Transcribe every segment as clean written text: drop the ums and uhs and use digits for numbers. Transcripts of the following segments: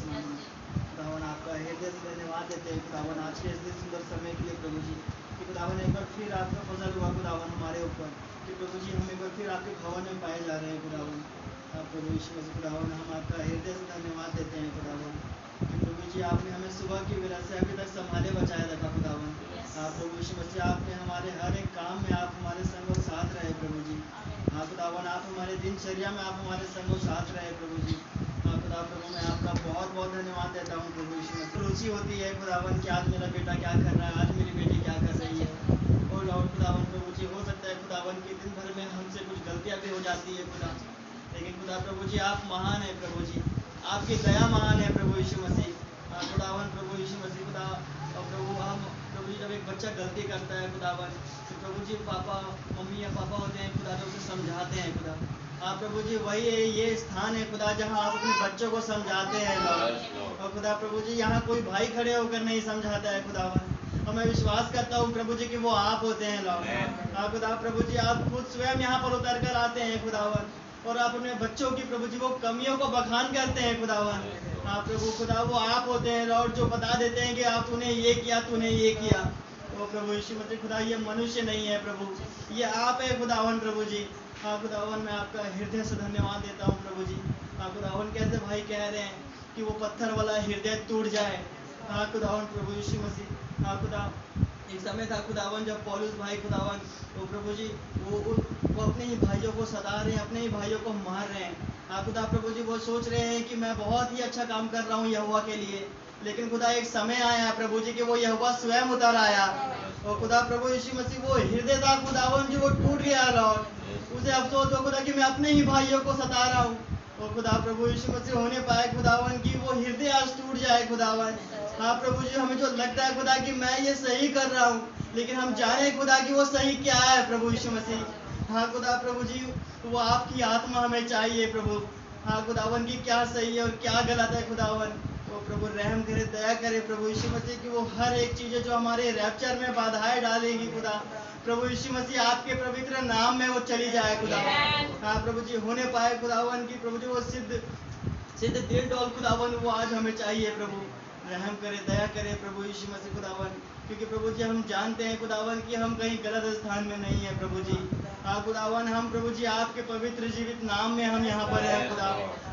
मसीह नाम में खुदावन आपका हृदय से धन्यवाद देते हैं खुदावन आज के इस सुंदर समय के लिए प्रभु जी कि खुदावन एक बार फिर आपका फजल हुआ खुदावन हमारे ऊपर कि प्रभु जी हम एक बार फिर आपके भवन में पाए जा रहे हैं खुदावन आप प्रभु यीशु मसीह खुदावन हम आपका हृदय से धन्यवाद देते हैं खुदावन कि प्रभु जी आपने हमें सुबह की वेला से अभी तक संभाले बचाए रखा खुदावन आप प्रभु यीशु मसीह आपने हमारे हर एक काम में आप हमारे संग और साथ रहे प्रभु जी हाँ खुदावन आप हमारे दिनचर्या में आप हमारे संग और साथ रहे प्रभु जी हाँ खुदा प्रभु मैं आपका बहुत बहुत धन्यवाद देता हूँ प्रभु यीशु मसीह रुचि होती है खुदावन कि आज मेरा बेटा क्या कर रहा है आज मेरी बेटी क्या कर रही है और लॉर्ड खुदावन प्रभु जी हो सकता है खुदावन की दिन भर में हमसे कुछ गलतियाँ भी हो जाती है खुदा लेकिन खुदा प्रभु जी आप महान है प्रभु जी आपकी दया महान है प्रभु यीशु मसीह खुदावन प्रभु यीशु मसीह खुदा और प्रभु हम प्रभु जी जब एक बच्चा गलती करता है खुदावन तो प्रभु जी पापा मम्मी या पापा होते हैं खुदा जो उसे समझाते हैं खुदा हाँ प्रभु जी वही है ये स्थान है खुदा जहाँ आप अपने बच्चों को समझाते हैं लॉर्ड और खुदा प्रभु जी यहाँ कोई भाई खड़े होकर नहीं समझाता है खुदावन और मैं विश्वास करता हूँ प्रभु जी कि वो आप होते हैं लॉर्ड हाँ खुदा प्रभु जी आप खुद स्वयं यहाँ पर उतर कर आते हैं खुदावन और आप अपने बच्चों की प्रभु जी वो कमियों को बखान करते हैं खुदावन हाँ प्रभु खुदा वो आप होते हैं लॉर्ड जो बता देते हैं कि आप तूने ये किया तूने ये किया तो प्रभु यीशु मसीह खुदा ये मनुष्य नहीं है प्रभु ये आप है खुदावन प्रभु जी हाँ खुदावन मैं आपका हृदय से धन्यवाद देता हूँ प्रभु जी हाँ खुदावन कैसे भाई कह रहे हैं कि वो पत्थर वाला हृदय टूट जाए हाँ खुदावन प्रभु यीशु मसीह हाँ खुदा एक समय था खुदावन जब पौलुस भाई खुदावन तो प्रभु जी वो अपने ही भाइयों को सता रहे हैं अपने ही भाइयों को मार रहे हैं हाँ खुदा प्रभु जी वो सोच रहे हैं कि मैं बहुत ही अच्छा काम कर रहा हूँ यहोवा के लिए लेकिन खुदा एक समय आया प्रभु जी कि वो यहोवा स्वयं उतर आया और खुदा प्रभु यीशु मसीह वो हृदय था खुदावन जो वो टूट गया लॉर्ड उसे अफसोस हो खुदा कि मैं अपने ही भाइयों को सता रहा हूँ और खुदा प्रभु यीशु मसीह होने पाए खुदावन की वो हृदय आज टूट जाए खुदावन हाँ प्रभु जी हमें जो लगता है खुदा कि मैं ये सही कर रहा हूँ लेकिन हम जाने खुदा कि वो सही क्या है प्रभु यीशु मसीह हाँ खुदा प्रभु जी वो आपकी आत्मा हमें चाहिए प्रभु हाँ खुदावन की क्या सही है और क्या गलत है खुदावन वो प्रभु रहम करे दया करे प्रभु यीशु मसीह की वो हर एक चीज़ें जो हमारे रैप्चर में बाधाएं डालेंगी खुदा प्रभु यीशु मसीह आपके पवित्र नाम में वो चली जाए खुदा हाँ प्रभु जी होने पाए खुदावन की प्रभु जी वो सिद्ध दिल डोल खुदावन वो आज हमें चाहिए प्रभु रहम करे दया करे प्रभु यीशु मसीह खुदावन क्योंकि प्रभु जी हम जानते हैं खुदावन कि हम कहीं गलत स्थान में नहीं है प्रभु जी हाँ खुदावन हम प्रभु जी आपके पवित्र जीवित नाम में हम यहाँ पर हैं खुदा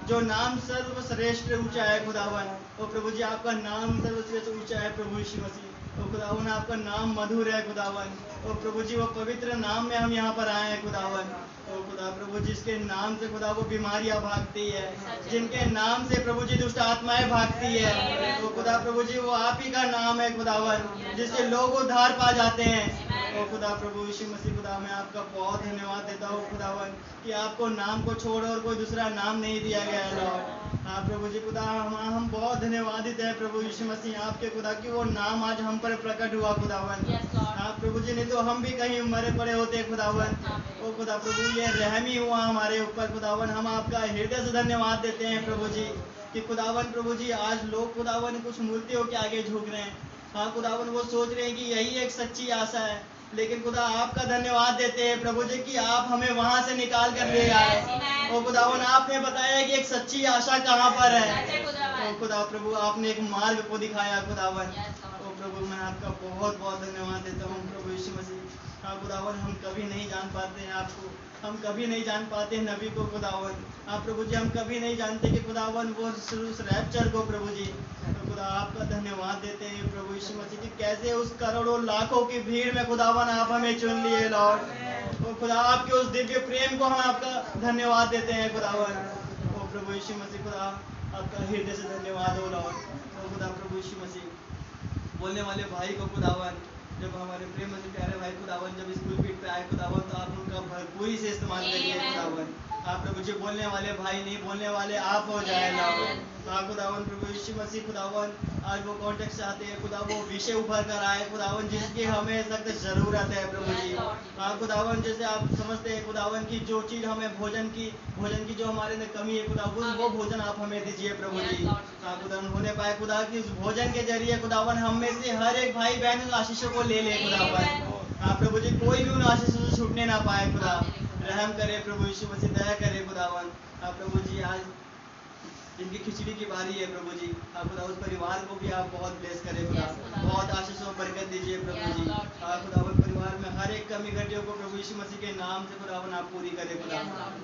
जो नाम सर्वश्रेष्ठ ऊंचा है खुदावन और प्रभु जी आपका नाम सर्वश्रेष्ठ ऊंचा है प्रभु यीशु मसीह और खुदावन आपका नाम मधुर है खुदावन और प्रभु जी वो पवित्र नाम में हम यहाँ पर आए हैं खुदावन और खुदा प्रभु जिसके नाम से खुदा वो बीमारियां भागती है जिनके नाम से प्रभु जी दुष्ट आत्माएं भागती है तो खुदा प्रभु जी वो आप ही का नाम है खुदावन जिससे लोग उद्धार पा जाते हैं और खुदा प्रभु यीशु मसीह खुदा मैं आपका बहुत धन्यवाद देता हूँ खुदावन कि आपको नाम को छोड़ और कोई दूसरा नाम नहीं दिया गया है लॉर्ड हाँ प्रभु जी खुदा हम बहुत धन्यवादित है प्रभु यीशु मसीह आपके खुदा कि वो नाम आज हम पर प्रकट हुआ खुदावन हाँ प्रभु जी नहीं तो हम भी कहीं मरे पड़े होते खुदावन ओ खुदा प्रभु ये रहम ही हुआ हमारे ऊपर खुदावन हम आपका हृदय से धन्यवाद देते हैं प्रभु जी कि खुदावन प्रभु जी आज लोग खुदावन कुछ मूर्तियों के आगे झुक रहे हैं हाँ खुदावन वो सोच रहे हैं कि यही एक सच्ची आशा है लेकिन खुदा आपका धन्यवाद देते हैं प्रभु जी कि आप हमें वहां से निकाल कर ले आए और खुदावन आपने बताया कि एक सच्ची आशा कहाँ पर है और खुदा प्रभु आपने एक मार्ग को दिखाया खुदावन और प्रभु मैं आपका बहुत बहुत धन्यवाद देता हूँ प्रभु यीशु मसीह हाँ खुदावन हम कभी नहीं जान पाते हैं आपको हम कभी नहीं जान पाते हैं नबी को खुदावन हाँ प्रभु जी हम कभी नहीं जानते कि खुदावन वो उस रैप्चर को प्रभु जी तो खुदा आपका धन्यवाद देते हैं प्रभु यीशु मसीह की कैसे उस करोड़ों लाखों की भीड़ में खुदावन आप हमें चुन लिए लॉर्ड और खुदा आपके उस दिव्य प्रेम को हम आपका धन्यवाद देते हैं खुदावन ओ प्रभु यीशु मसीह खुदा आपका हृदय से धन्यवाद हो लॉर्ड ओ खुदा प्रभु यीशु मसीह बोलने वाले भाई को खुदावन जब हमारे प्रेम से प्यारे भाई खुदावन जब स्कूल पीठ पे आए खुदावन तो आप उनका भरपूरी से इस्तेमाल करिए खुदावन आप प्रभु जी बोलने वाले भाई नहीं बोलने वाले आप हो जाए लॉर्ड हाँ खुदावन प्रभु यीशु मसीह खुदावन आज वो कॉन्टेक्ट आते हैं खुदा वो विषय उभर कर आए खुदावन जिसकी हमें सख्त जरूरत है प्रभु जी हाँ खुदावन जैसे आप समझते हैं खुदावन की जो चीज़ हमें भोजन की जो हमारे अंदर कमी है खुदा वो भोजन आप हमें दीजिए प्रभु जी हाँ खुदावन होने पाए खुदा कि उस भोजन के जरिए खुदावन हम में से हर एक भाई बहन उन आशीषों को ले खुदावन हाँ प्रभु जी कोई भी उन आशीषों से छूटने ना पाए खुदा रहम करे प्रभु यीशु मसीह दया करे खुदावन हाँ प्रभु जी आज जिनकी खिचड़ी की बारी है प्रभु जी, खुदा उस परिवार को भी आप बहुत ब्लेस करें खुदा, बहुत आशीष और बरकत दीजिए प्रभु जी। खुदावन परिवार में हर एक कमी घटियों को प्रभु यीशु मसीह के नाम से खुदावन आप पूरी करें खुदा,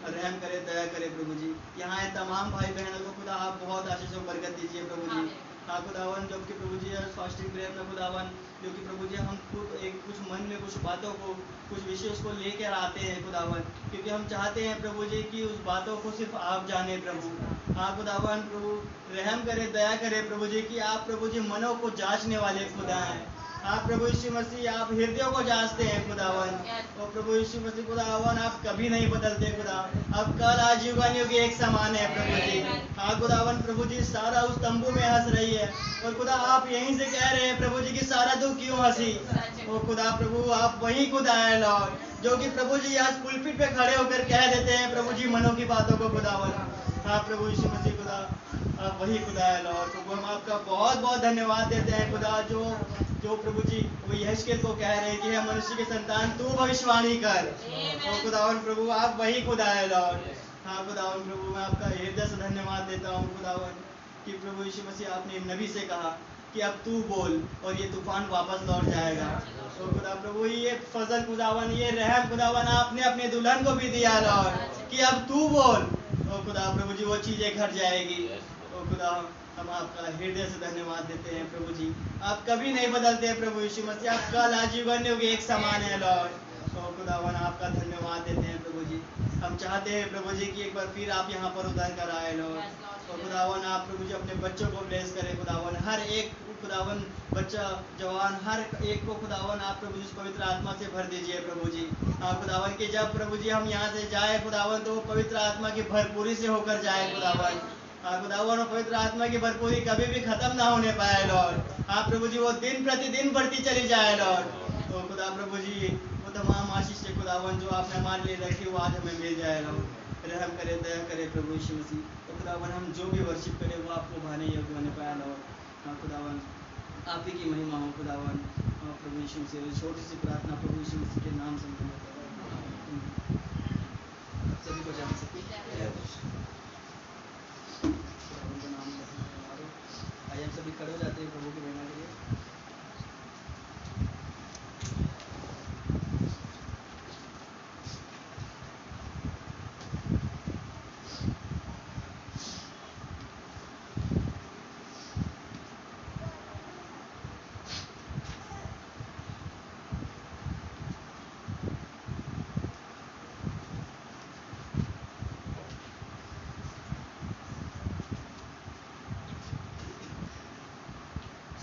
रहम करे, दया करे प्रभु जी। यहाँ है तमाम भाई बहनों को खुदा आप बहुत आशीष और बरकत दीजिए प्रभु जी। खुदावन जब कि प्रभु जी फास्टिंग प्रेयर में खुदावन जो कि प्रभु जी हम खुद एक कुछ मन में कुछ बातों को कुछ विषयों को लेकर आते हैं खुदावन, क्योंकि हम चाहते हैं प्रभु जी कि उस बातों को सिर्फ आप जाने प्रभु। खुदावन प्रभु रहम करे, दया करे प्रभु जी कि आप प्रभु जी मनों को जांचने वाले खुदा हैं। प्रभु यीशु मसीह आप हृदयों को जांचते हैं खुदावन, और प्रभु यीशु मसीह खुदावन आप कभी नहीं बदलते खुदा, आप कल आज युगानियों के एक समान है प्रभु जी। खुदावन प्रभु जी सारा उस तंबू में हंस रही है, और खुदा आप यहीं से कह रहे हैं प्रभु जी कि सारा दुख क्यों हंसी। ओ खुदा प्रभु आप वही खुदा है लॉर्ड, जो कि प्रभु जी आज पुलपिट पे खड़े होकर कह देते हैं प्रभु जी मनों की बातों को खुदावन। प्रभु यीशु मसीह खुदा आप वही खुदा है लॉर्ड। प्रभु हम आपका बहुत बहुत धन्यवाद देते हैं खुदा, जो प्रभु जी वो यहेजकेल को कह रहे हैं कि है मनुष्य के संतान तू भविष्यवाणी कर। और खुदावन प्रभु आप वही खुदा है लॉर्ड। खुदावन प्रभु मैं आपका हृदय से धन्यवाद देता हूँ खुदावन कि प्रभु यीशु मसीह आपने नबी से कहा कि अब तू बोल और ये तूफान वापस लौट जाएगा। तो खुदा प्रभु ये फजल खुदावन, ये रहम खुदावन आपने अपने दुल्हन को भी दिया लॉर्ड कि अब तू बोल, तो खुदा प्रभु जी वो चीज़ें घट जाएगी। तो खुदा हम आपका हृदय से धन्यवाद देते हैं प्रभु जी, आप कभी नहीं बदलते प्रभु यीशु मसीह, आप कल आज युगान्यों के एक समान है लॉर्ड। तो खुदावन आपका धन्यवाद देते हैं प्रभु जी। हम चाहते हैं प्रभु जी कि एक बार फिर आप यहाँ पर उतर कर आए लॉर्ड। तो खुदावन आप प्रभु जी अपने बच्चों को ब्लेस करें खुदावन, हर एक खुदावन बच्चा जवान हर एक को खुदावन आप प्रभु जी पवित्र आत्मा से भर दीजिए प्रभु जी। खुदावन कि जब प्रभु जी हम यहाँ से जाए खुदावन तो वो पवित्र आत्मा की भरपूरी से होकर जाए खुदावन। खुदावन और पवित्र आत्मा की भरपूरी कभी भी खत्म ना होने पाए लॉर्ड। प्रभु जी वो दिन प्रतिदिन बढ़ती चली जाए लॉर्ड। तो खुदा प्रभु जी वो तमाम आशीष खुदावन जो आपने हमारे लिए रखी वो आज हमें मिल जाए लॉर्ड। रहम करे, दया करे प्रभु यीशु मसीह। तो खुदावन हम जो भी वर्शिप करें वो आपको भाने योग्य होने पाया लॉर्ड। खुदावन आप ही की महिमा हो खुदावन। प्रभु यीशु से छोटी सी प्रार्थना प्रभु यीशु मसीह के नाम से सभी को जान सके। आइए हम सभी खड़े हो जाते हैं प्रभु की महिमा के लिए।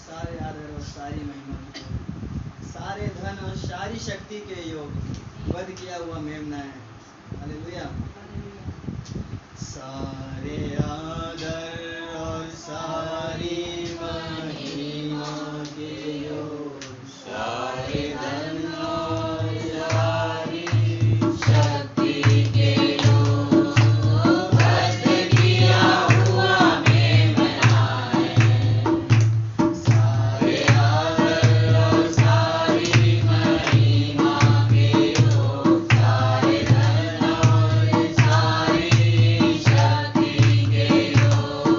सारे आदर और सारी महिमा सारे धन और सारी शक्ति के योग वध किया हुआ मेमना है। हालेलुया। सारे आदर और सारी महिमा के योग सारे धन और सारी शक्ति के योग वध किया हुआ मेमना है। सारे आदर और सारी महिमा के योग सारे धन और सारी शक्ति के योग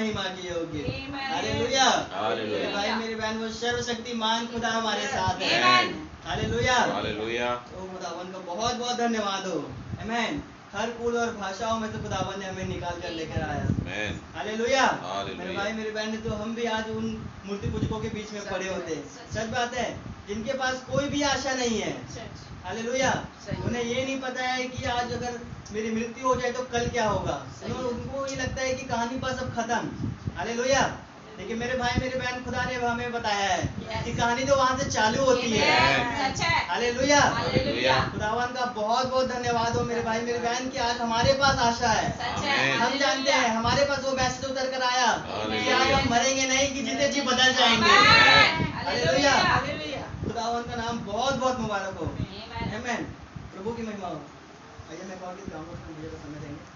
महिमा की योग्य। Amen. हालेलुया। हालेलुया। मेरे भाई मेरे बहन, वो सर्वशक्तिमान खुदा हमारे साथ है। Amen. हालेलुया। हालेलुया। तो खुदावन का बहुत बहुत धन्यवाद हो। आमीन। हर कुल और भाषाओं में से खुदावन ने हमें निकाल कर लेकर आया। आमीन। हालेलुया। हालेलुया। मेरे भाई मेरे बहन, तो हम भी आज उन मूर्ति पूजकों के बीच में पड़े होते। सच बात है, जिनके पास कोई भी आशा नहीं है। हालेलुया। उन्हें ये नहीं पता है कि आज अगर मेरी मृत्यु हो जाए तो कल क्या होगा। उनको ये लगता है कि कहानी बस अब खत्म। हालेलुया। लेकिन मेरे भाई मेरे बहन, खुदा ने हमें बताया है कि कहानी तो वहां से चालू होती है। हालेलुया। हालेलुया। खुदावन का बहुत बहुत धन्यवाद हो मेरे भाई मेरे बहन कि आज हमारे पास आशा है। आमीन। हम जानते हैं हमारे पास वो मैसेज उतर कर आया कि हालेलुया। आज हम मरेंगे नहीं, कि जीते जी बदल जाएंगे। Amen. हालेलुया। Hallelujah. खुदावन का नाम बहुत बहुत मुबारक हो। Amen. आमीन। प्रभु की महिमा हो। आइए मैं कहूँगा कि गाँव में मुझे तो समय देंगे।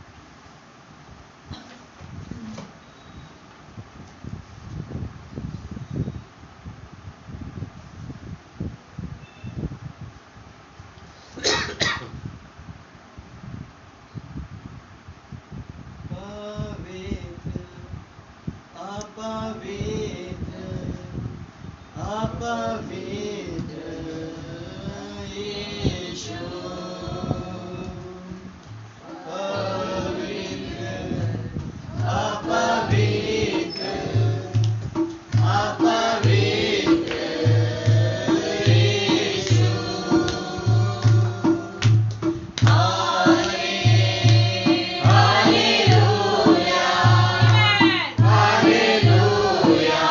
पवित्र अपवित्र अपवित्र यीशु, पवित्र अपवित्र अपवित्र यीशु। हालेलुया। हालेलुया।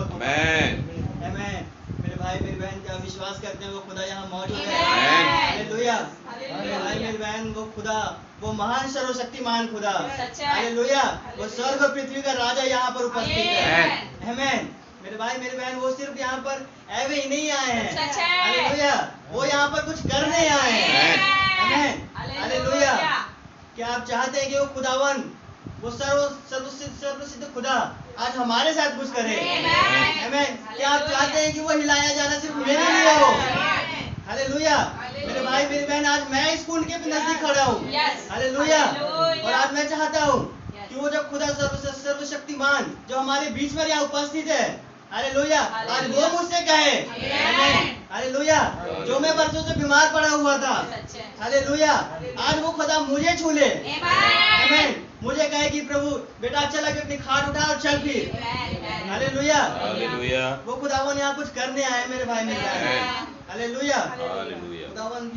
वक्त। आमीन। मेरे भाई मेरी बहन क्या विश्वास करते हैं वो खुदा यहाँ मौजूद है। हालेलुया। मेरे भाई मेरी बहन वो खुदा, वो महान सर्वशक्तिमान खुदा, हालेलुया, वो स्वर्ग और पृथ्वी का राजा यहाँ पर उपस्थित है। आमीन। मेरे भाई मेरी बहन वो सिर्फ यहाँ पर ऐवे ही नहीं आए हैं, हालेलुया, वो यहाँ पर कुछ करने आए हैं। आमीन। हालेलुया। क्या आप चाहते हैं कि वो खुदावन, वो सर्वसिद्ध खुदा आज हमारे साथ कुछ करे? आमीन। क्या आप चाहते हैं कि वो हिलाया जाना सिर्फ मेरे लिए हो? हालेलुया। मेरे भाई मेरी बहन आज मैं इस कुंड के नजदीक खड़ा हूँ, हालेलुया, और आज मैं चाहता हूँ कि वो जो खुदा सर्वशक्तिमान जो हमारे बीच में यहाँ उपस्थित है, हालेलुया, आज वो मुझसे कहे, हालेलुया, जो मैं बरसों से बीमार पड़ा हुआ था, हालेलुया, आज वो खुदा मुझे छू ले, आमीन, मुझे कहे कि प्रभु बेटा चल के अपनी खाट उठा और चल फिर, हालेलुया, हालेलुया, वो खुदावन यहाँ कुछ करने आए मेरे भाई मेरे बहन, हालेलुया, खुदावन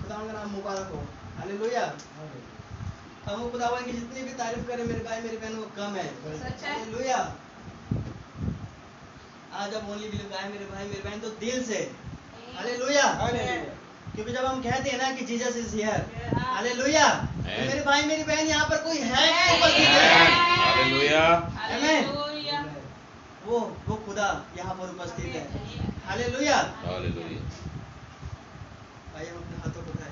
का नाम मुबारक हो, हालेलुया। हम वो खुदावन की जितनी भी तारीफ करें मेरे भाई मेरे बहन वो कम है, हालेलुया। आज अब ओनली बिलीव गाए मेरे भाई मेरे बहन तो दिल से, हालेलुया, क्योंकि जब हम कहते हैं ना कि जीसस इज हियर, हालेलुया, तो मेरे भाई मेरी बहन यहाँ पर कोई है कि उपस्थित है, हालेलुया, आमीन, वो खुदा यहाँ पर उपस्थित है, हालेलुया, हालेलुया। आइए हम अपने हाथों को उठाएं।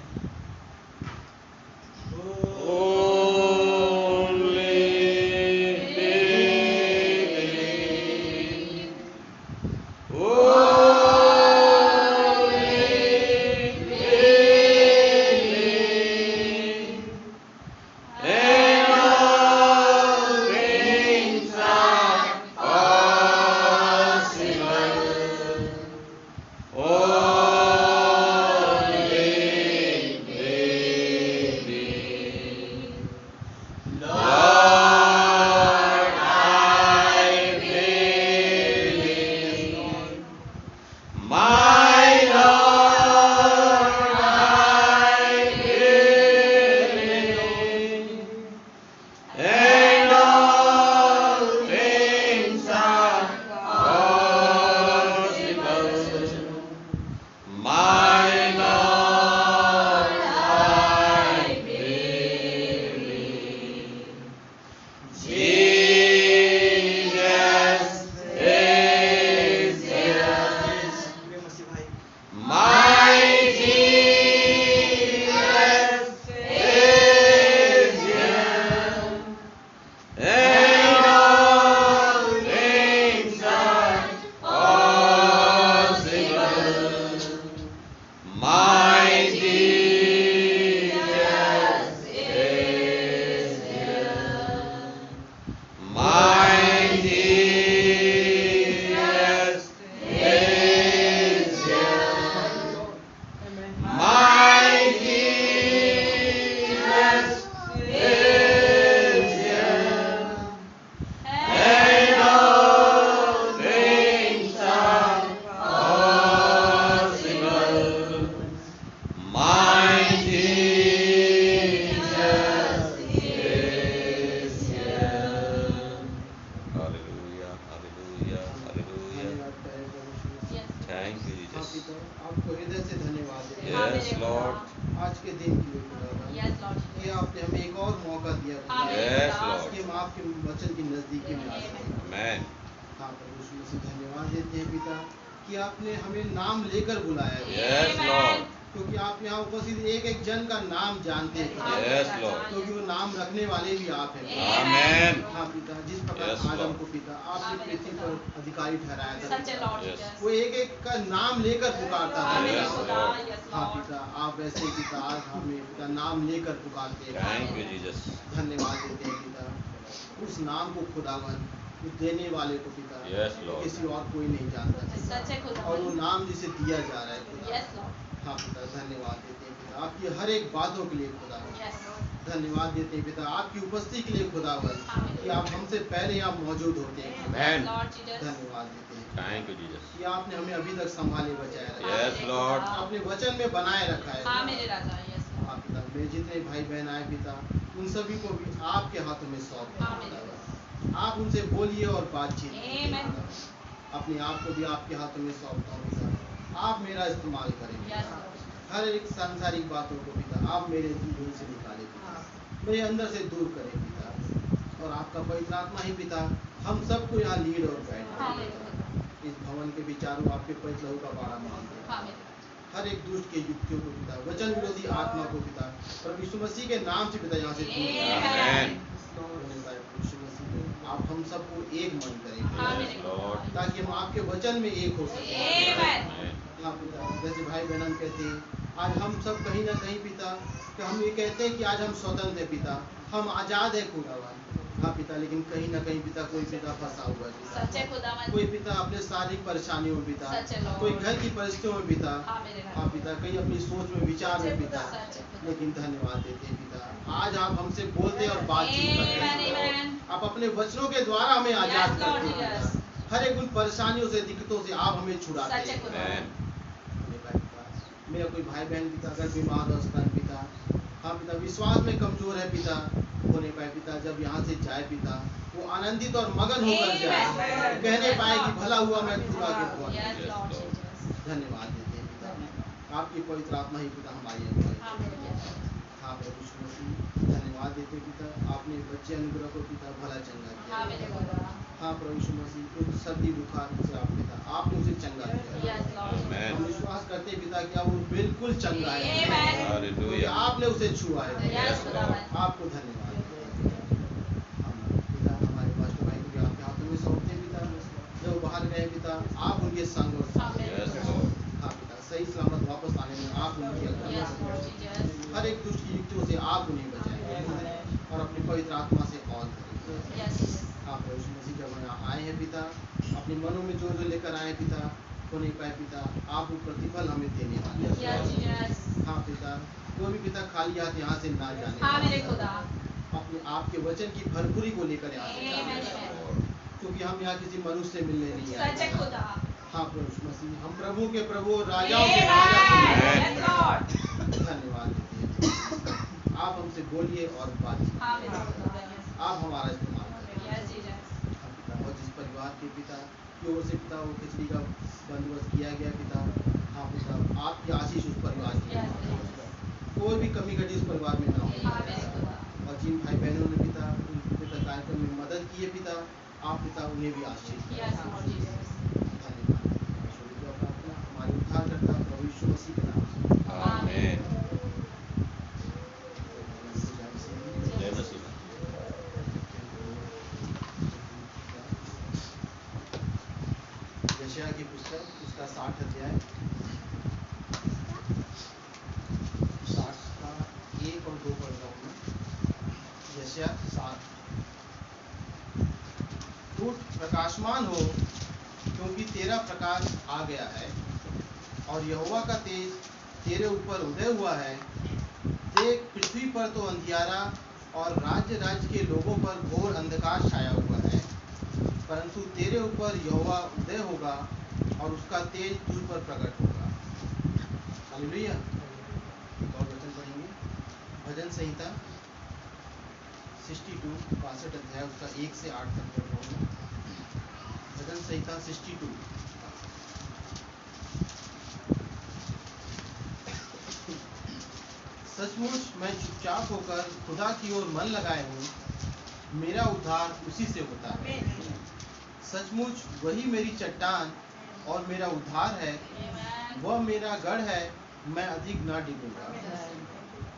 उस नाम को खुदावन देने वाले को पिता, किसी और कोई नहीं जानता, और वो नाम जिसे दिया जा रहा है खुदा, हाँ पिता धन्यवाद देते हैं पिता आपकी हर एक बातों के लिए खुदावन, धन्यवाद देते हैं पिता आपकी उपस्थिति के लिए खुदावन कि आप हमसे पहले आप मौजूद होते हैं, धन्यवाद देते हैं थैंक यू जीसस कि आपने हमें अभी तक संभाले बचाया रखा, आपने वचन में बनाए रखा है, हाँ पिता मेरे जितने भाई बहन आए पिता उन सभी को भी आपके हाथों में सौंप, आप उनसे बोलिए और बातचीत, अपने आप को भी आपके हाथों में सौंपता हूँ पिता। आप मेरा इस्तेमाल करें पिता। हर एक सांसारिक बातों को पिता आप मेरे दिल से निकालें पिता, मेरे अंदर से दूर करें पिता। और आपका पवित्र आत्मा ही पिता हम सबको यहाँ लीड और गाइड करें। इस भवन के विचारों आपके पवित्र लहू का बाड़ा मांगते हैं। हर एक दुष्ट के युक्तियों को पिता, वचन विरोधी आत्मा को पिता, और यीशु मसीह के नाम से पिता यहाँ से आप हम सबको एक मन करें ताकि हम आपके वचन में एक हो सके। हाँ पिता, जैसे भाई बहन हम कहते हैं आज हम सब कहीं ना कहीं पिता कि हम ये कहते हैं कि आज हम स्वतंत्र हैं पिता, हम आजाद है खुदावन। हाँ पिता, लेकिन कहीं ना कहीं पिता कोई पिता फंसा हुआ है पिता, कोई पिता अपने शारीरिक परेशानियों में पिता, कोई घर की परिस्थितियों में पिता, हाँ पिता, कहीं अपनी सोच में विचार में पिता। लेकिन धन्यवाद देते हैं पिता, आज आप हमसे बोलते और बातचीत करते हैं, आप अपने वचनों के द्वारा हमें आजाद करते हैं। हर एक उन परेशानियों से दिक्कतों से आप हमें छुड़ाते हैं। मेरा कोई भाई बहन पिता अगर बीमार हो स्तन पिता, हाँ पिता, विश्वास में कमजोर है पिता, होने पाए पिता, जब यहाँ से जाए पिता वो आनंदित और मगन होकर जाए, कहने पाए कि भला हुआ मैं खुदा के पहुंच। धन्यवाद देते हैं पिता, आपकी पवित्र आत्मा ही पिता हमारी अगुवाई। हाँ प्रभु यीशु मसीह, धन्यवाद देते पिता, आपने बच्चे अनुग्रह को पिता भला चंगा किया। हाँ प्रभु यीशु मसीह, कुछ सर्दी बुखार से आप पिता आपने उसे चंगा किया। हम विश्वास करते पिता कि अब वो बिल्कुल चंगा है, क्योंकि आपने उसे छुआ है। आपको धन्यवाद पिता, हमारे पास्टर भाई को भी आपके हाथों में सौंपते पिता, जब बाहर गए पिता आप उनके संग और हाँ पिता सही सलामत वापस आने में आप उनकी हर एक दुष्ट की युक्तियों से आप उन्हें बचाएंगे और अपनी पवित्र आत्मा से और करेंगे। हाँ प्रभु यीशु मसीह, जब हम आए हैं पिता, अपने मनों में जो लेकर आए पिता, हो नहीं पाए पिता, आप वो प्रतिफल हमें देने वाले। हाँ पिता, कोई भी पिता खाली हाथ यहाँ से ना जाने, अपने आपके वचन की भरपूरी को लेकर यहाँ से जाने, क्योंकि हम यहाँ किसी मनुष्य से मिलने नहीं आए। हाँ प्रभु यीशु मसीह, हम प्रभु के प्रभु राजाओं के राजा। धन्यवाद देते हैं, आप हमसे बोलिए और बातचीत, आप हमारा इस्तेमाल करें। और जिस परिवार के पिता की ओर से पिता वो खिचड़ी का बंदोबस्त किया गया पिता, हाँ पिता आपकी आशीष उस परिवार की, कोई भी कमी घटी उस परिवार में ना हो। और जिन भाई बहनों ने पिता पिता कार्यक्रम में मदद की है पिता, आप पिता उन्हें भी आशीष धन्यवाद। हमारे उद्धारकर्ता प्रभु यीशु मसीह के नाम से आमीन। यशायाह की पुस्तक उसका 60 अध्याय 60 का 1 और 2 पढ़ रहा हूँ मैं। यशायाह 7, तू प्रकाशमान हो क्योंकि तेरा प्रकाश आ गया है और यहोवा का तेज तेरे ऊपर उदय हुआ है। देख पृथ्वी पर तो अंधियारा और राज्य राज्य के लोगों पर घोर अंधकार छाया हुआ है, परंतु तेरे ऊपर यहोवा उदय होगा और उसका तेज तुझ पर प्रकट होगा। हालेलुया। और वचन पढ़ेंगे भजन संहिता 62 अध्याय उसका 1 से 8 तक पढ़ रहा हूँ। भजन संहिता 62। सचमुच मैं चुपचाप होकर खुदा की ओर मन लगाए हूँ, मेरा उद्धार उसी से होता है। सचमुच वही मेरी चट्टान और मेरा उद्धार है, वह मेरा गढ़ है, मैं अधिक न डिगूंगा।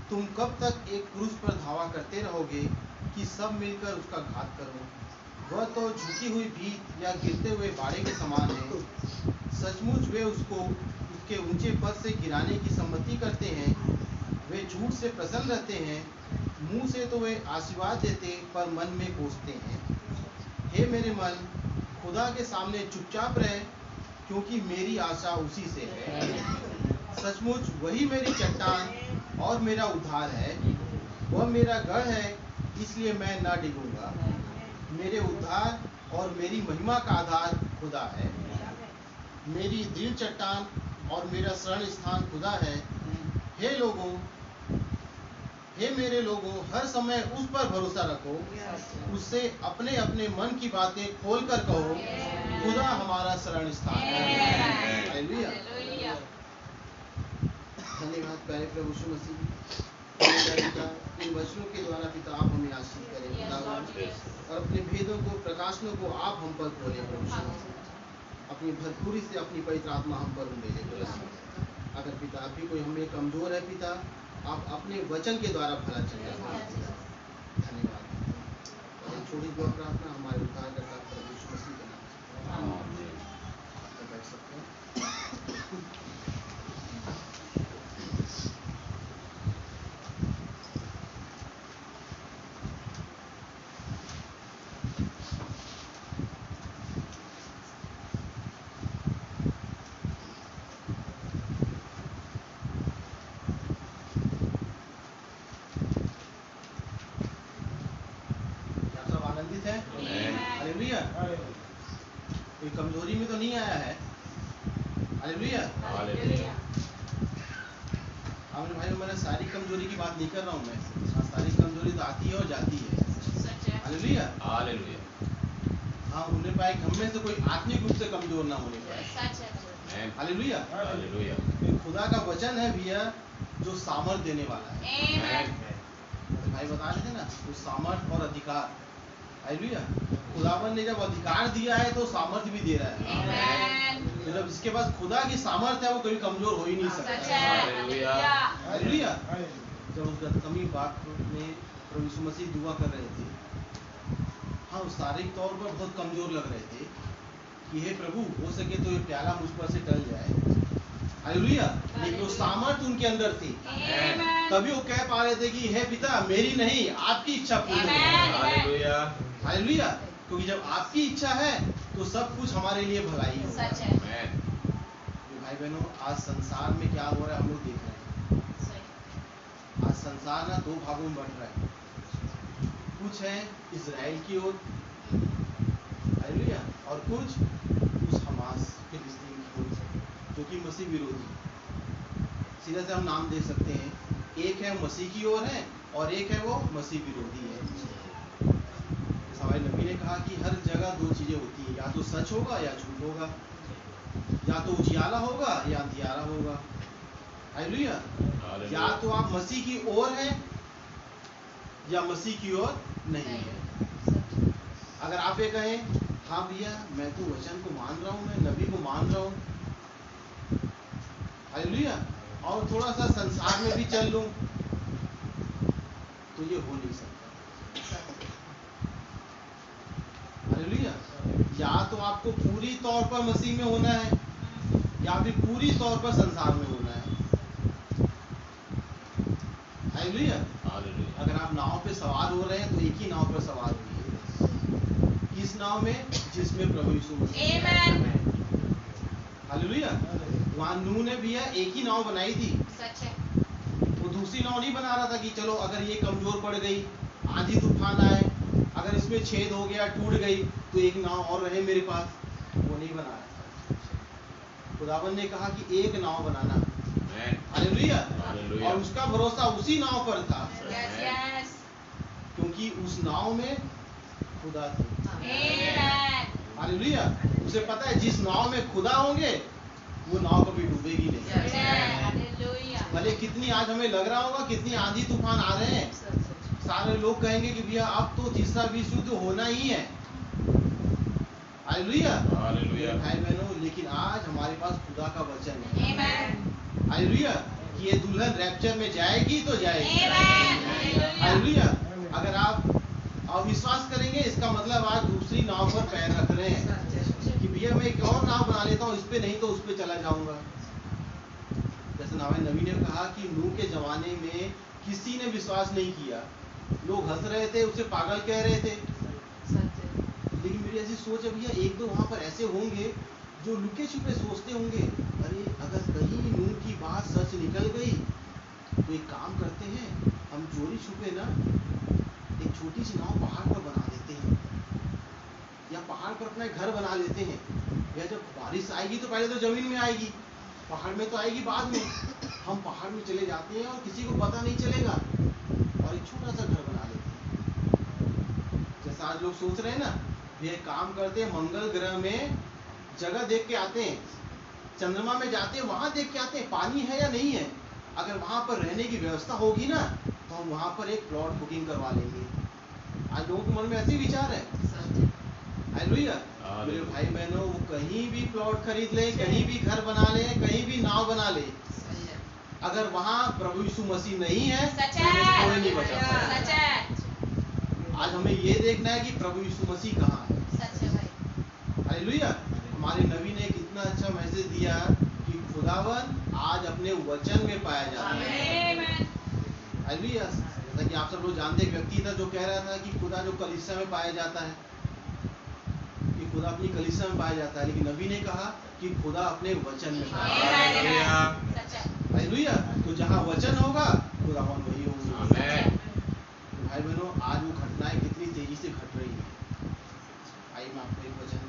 तुम कब तक एक पुरुष पर धावा करते रहोगे कि सब मिलकर उसका घात करो? वह तो झुकी हुई भीत या गिरते हुए बाड़े के समान है। सचमुच वे उसको उसके ऊंचे पद से गिराने की सम्मति करते हैं। वे झूठ से प्रसन्न रहते हैं, मुंह से तो वे आशीर्वाद देते पर मन में कोसते हैं। हे मेरे मन, खुदा के सामने चुपचाप रहे, क्योंकि मेरी आशा उसी से है। सचमुच वही मेरी चट्टान और मेरा उद्धार है, वह मेरा गढ़ है, इसलिए मैं न डिगूंगा। मेरे उद्धार और मेरी महिमा का आधार खुदा है। मेरी दृढ़ चट्टान और मेरा शरण स्थान खुदा है। हे मेरे लोगों, हर समय उस पर भरोसा रखो, उससे अपने अपने मन की बातें खोल कर कहो। खुदा हमारा शरण स्थान है। हालेलुया। धन्यवाद प्यारे प्रभु यीशु मसीह। पिता, इन वचनों के द्वारा पिता आप हमें आशीष करें खुदावन, और अपने भेदों को, प्रकाशनों को आप हम पर खोले प्रभु यीशु मसीह। अपनी भरपूरी से अपनी पवित्र आत्मा हम पर उंडेले प्रभु यीशु। अगर पिता अभी कोई हमें कमजोर है पिता, आप अपने वचन के द्वारा भला चले। धन्यवाद। और एक छोटी दुआ प्रार्थना हमारे उद्धारकर्ता प्रभु यीशु मसीह के नाम से। आप बैठ सकते हैं। हालेलुया। कोई कमजोरी में तो नहीं आया है। हालेलुया। आपने भाई, मैंने सारी कमजोरी की बात नहीं कर रहा हूँ मैं। सारी कमजोरी तो आती है और जाती है। हालेलुया। हाँ, उन्हें पाए हम में से कोई आत्मिक रूप से कमजोर ना होने पाए। हालेलुया। खुदा का वचन है भैया जो सामर्थ देने वाला है। भाई बता रहे थे ना, वो सामर्थ और अधिकार। हालेलुया। खुदावन ने जब अधिकार दिया है तो सामर्थ भी दे रहा है। तो जब जिसके पास खुदा की सामर्थ है वो कभी कमजोर हो ही नहीं सकता। हालेलुया। जब उस गतसमनी बात में प्रभु यीशु मसीह दुआ कर रहे थे, हाँ शारीरिक तौर पर बहुत कमजोर लग रहे थे कि हे प्रभु, हो सके तो ये प्याला मुझ पर से टल जाए। हालेलुया। लेकिन वो सामर्थ उनके अंदर थी, तभी वो कह पा रहे थे कि हे पिता, मेरी नहीं आपकी इच्छा पूरी हो। हालेलुया। हालेलुया। क्योंकि जब आपकी इच्छा है तो सब कुछ हमारे लिए भलाई है। भाई बहनों, आज संसार में क्या हो रहा है हम लोग देख रहे हैं। आज संसार ना दो भागों में बंट रहा है। कुछ है इजराइल की ओर, हालेलुया, और कुछ उस हमास फिलिस्तीन की ओर, जो कि मसीह विरोधी। सीधे से हम नाम दे सकते हैं, एक है मसीह की ओर है और एक है वो मसीह विरोधी है। हमारे नबी ने कहा कि हर जगह दो चीजें होती है, या तो सच होगा या झूठ होगा, या तो उजियाला होगा या अंधियारा होगा। हालेलुया। या तो आप मसीह की ओर हैं या मसीह की ओर नहीं है। अगर आप ये कहें हाँ भैया मैं तो वचन को मान रहा हूँ, मैं नबी को मान रहा हूँ, हालेलुया, और थोड़ा सा संसार में भी चल लूं, तो ये हो नहीं सकता। हालेलुया। या तो आपको पूरी तौर पर मसीह में होना है या फिर पूरी तौर पर संसार में होना है। हालेलुया। अगर आप नाव पे सवार हो रहे हैं तो एक ही नाव पर सवार होइए। किस नाव में? जिसमें प्रभु यीशु मसीह। हालेलुया। वहां नूह ने भी एक ही नाव बनाई थी। सच है। वो दूसरी नाव नहीं बना रहा था कि चलो अगर ये कमजोर पड़ गई, आंधी तूफान आए, अगर इसमें छेद हो गया, टूट गई, तो एक नाव और रहे मेरे पास। वो नहीं बना रहा था। खुदावन ने कहा कि एक नाव बनाना। हालेलुया। और उसका भरोसा उसी नाव पर था। क्योंकि उस नाव में खुदा थे। हालेलुया। उसे पता है जिस नाव में खुदा होंगे वो नाव कभी डूबेगी नहीं। भले कितनी आज हमें लग रहा होगा कितनी आंधी तूफान आ रहे हैं, सारे लोग कहेंगे कि भैया अब तो तीसरा विश्व युद्ध होना ही है। हालेलुया। भाई बहनों, लेकिन आज हमारे पास खुदा का वचन है। हालेलुया। कि ये दुल्हन रैप्चर में जाएगी तो जाएगी। हालेलुया। अगर आप अविश्वास करेंगे इसका मतलब आज दूसरी नाव पर पैर रख रहे हैं कि भैया मैं एक और नाव बना लेता हूँ, इस पे नहीं तो उस पे चला जाऊंगा। जैसे नबी ने कहा कि नूह के जमाने में किसी ने विश्वास नहीं किया, लोग हंस रहे थे, उसे पागल कह रहे थे। लेकिन मेरी ऐसी सोच है भैया एक दो वहां पर ऐसे होंगे जो लुके छुपे सोचते होंगे, अरे अगर कहीं नूह की बात सच निकल गई तो एक काम करते हैं, हम चोरी छुपे ना एक छोटी सी नाव पहाड़ पर बना देते हैं, या पहाड़ पर अपना घर बना लेते हैं। या जब बारिश आएगी तो पहले तो जमीन में आएगी, पहाड़ में तो आएगी बाद में। हम पहाड़ में चले जाते हैं और किसी को पता नहीं चलेगा और एक छोटा सा घर बना लेते हैं। जैसा आज लोग सोच रहे हैं ना, ये काम करते हैं मंगल ग्रह में जगह देख के आते हैं, चंद्रमा में जाते हैं, वहां देख के आते हैं पानी है या नहीं है। अगर वहां पर रहने की व्यवस्था होगी ना तो हम वहां पर एक प्लॉट बुकिंग करवा लेंगे। आज लोगों के मन में ऐसे विचार है। हालेलुया। मेरे भाई बहनों, वो कहीं भी प्लॉट खरीद ले, कहीं भी घर बना ले, कहीं भी नाव बना ले, अगर वहां प्रभु यीशु मसीह नहीं है कोई नहीं बचा पाएगा। आज हमें ये देखना है कि प्रभु यीशु मसीह कहाँ है। हालेलुया। हमारे नबी ने कितना अच्छा मैसेज दिया कि खुदावन आज अपने वचन में पाया जाता है। हालेलुया। जैसा कि आप सब लोग जानते, एक व्यक्ति था जो कह रहा था कि खुदा जो कलीसिया में पाया जाता है, कि खुदा अपनी कलीसिया में पाया जाता है, लेकिन नबी ने कहा कि खुदा अपने वचन में पाया जाता है। हालेलुया। तो जहाँ वचन होगा खुदावन वही होगा। भाई बहनों, आज वो घटनाएं कितनी तेजी से घट रही है। आइए मैं आपको एक वचन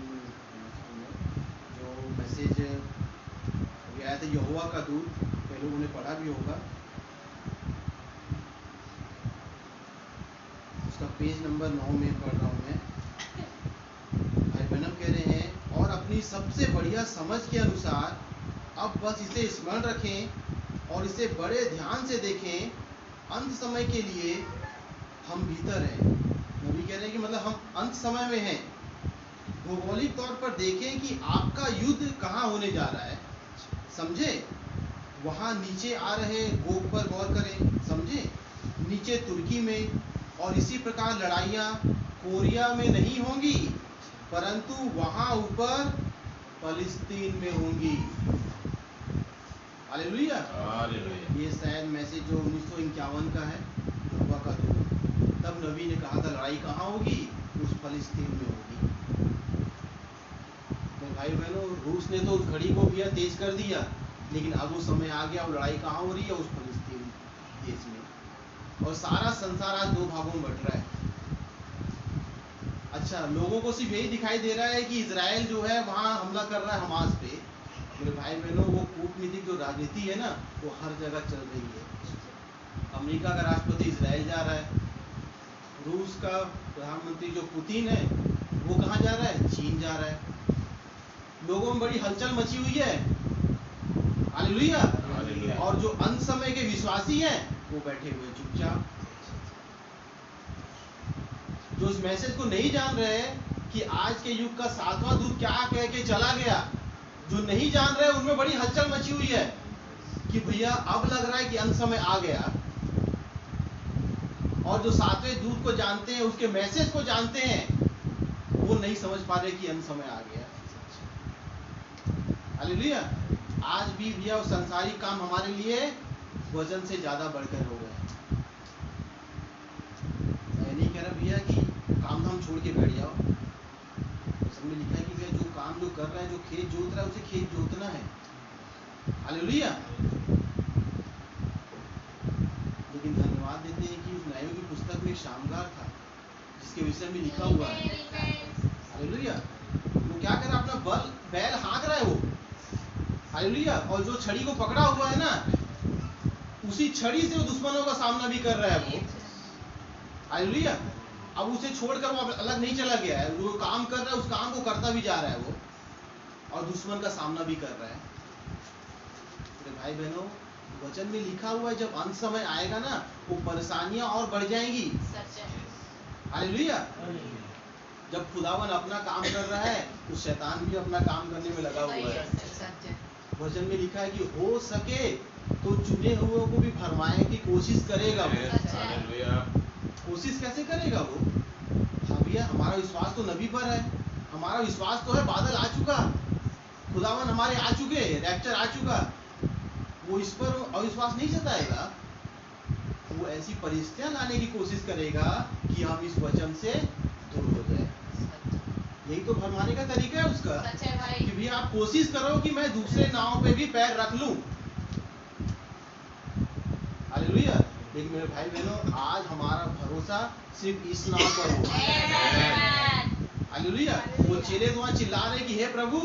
जो मैसेज अभी आया था यहोवा का दूत, पहले लोगों ने पढ़ा भी होगा, उसका पेज नंबर 9 में पढ़ रहा हूँ मैं। भाई बहनों कह रहे हैं, और अपनी सबसे बढ़िया समझ के अनुसार अब बस इसे स्मरण रखें और इसे बड़े ध्यान से देखें, अंत समय के लिए हम भीतर हैं। नबी कह रहे हैं कि मतलब हम अंत समय में हैं। भौगोलिक तौर पर देखें कि आपका युद्ध कहाँ होने जा रहा है, समझे। वहाँ नीचे आ रहे गोग पर गौर करें, समझे, नीचे तुर्की में, और इसी प्रकार लड़ाइयाँ कोरिया में नहीं होंगी, परंतु वहाँ ऊपर फलस्तीन में होंगी। हालेलुया। ये शायद मैसेज जो 1951 का है, यहोवा का दूत, तब नबी ने कहा था लड़ाई कहाँ होगी, उस फलस्तीन में होगी। तो भाई बहनों, रूस ने तो उस घड़ी को भी तेज कर दिया, लेकिन अब वो समय आ गया, वो लड़ाई कहाँ हो रही है, उस फलस्तीन देश में। और सारा संसार आज 2 भागों में बट रहा है। अच्छा, लोगों को सिर्फ यही दिखाई दे रहा है कि इजराइल जो है वहाँ हमला कर रहा है हमास पे। मेरे भाई बहनों, वो कूटनीतिक जो राजनीति है ना, वो हर जगह चल रही है। अमेरिका का राष्ट्रपति इजराइल जा रहा है, रूस का प्रधानमंत्री जो पुतिन है वो कहाँ जा रहा है, चीन जा रहा है। लोगों में बड़ी हलचल मची हुई है। हालेलुया। और जो अंत समय के विश्वासी हैं वो बैठे हुए चुपचाप, जो इस मैसेज को नहीं जान रहे कि आज के युग का 7वां दूत क्या कह के चला गया, जो नहीं जान रहे उनमें बड़ी हलचल मची हुई है कि भैया अब लग रहा है कि अंत समय आ गया। और जो 7वें दूत को जानते हैं, उसके मैसेज को जानते हैं, वो नहीं समझ पा रहे कि अंत समय आ गया। हालेलुया। आज भी भैया वो संसारिक काम हमारे लिए वजन से ज्यादा बढ़कर हो गए। मैं नहीं कह रहा भैया कि काम धाम छोड़ के बैठ जाओ। उसमें लिखा है कि भैया जो काम जो कर रहा है, जो खेत जोत रहा है, उसे खेत जोतना है। हालेलुया। लेकिन धन्यवाद देते हैं कि उस न्यायों की पुस्तक में शामगार था जिसके विषय में लिखा हुआ है। हालेलुया। वो क्या कर रहा है, अपना बैल हाँक रहा है वो। हालेलुया। और जो छड़ी को पकड़ा हुआ है ना, उसी छड़ी से वो दुश्मनों का सामना भी कर रहा है वो। हालेलुया। अब उसे छोड़कर वो अलग नहीं चला गया है, जो काम कर रहा है उस काम को करता भी जा रहा है वो, और दुश्मन का सामना भी कर रहा है। तो भाई बहनों, वचन में लिखा हुआ है जब अंत समय आएगा ना, वो परेशानियां और बढ़ जाएंगी। हालेलुया। जब खुदावन अपना काम कर रहा है तो शैतान भी अपना काम करने में लगा हुआ है। वचन में लिखा है कि हो सके तो चुने हुए को भी भरमाने की कोशिश करेगा वो। कोशिश कैसे करेगा वो? हाँ भैया, हमारा विश्वास तो नबी पर है, हमारा विश्वास तो है बादल आ चुका, खुदावन हमारे आ चुके, रैप्चर आ चुका। वो इस पर अविश्वास नहीं जताएगा, वो ऐसी परिस्थितियां लाने की कोशिश करेगा कि हम इस वचन से दूर हो जाए। यही तो भरमाने का तरीका है उसका, कि भैया आप कोशिश करो कि मैं दूसरे नाव पे भी पैर रख लूं। हालेलुया। लेकिन मेरे भाई बहनों, आज हमारा भरोसा सिर्फ इस नाव पर हो। हालेलुया। वो चेले तो वहां चिल्ला रहे कि हे प्रभु,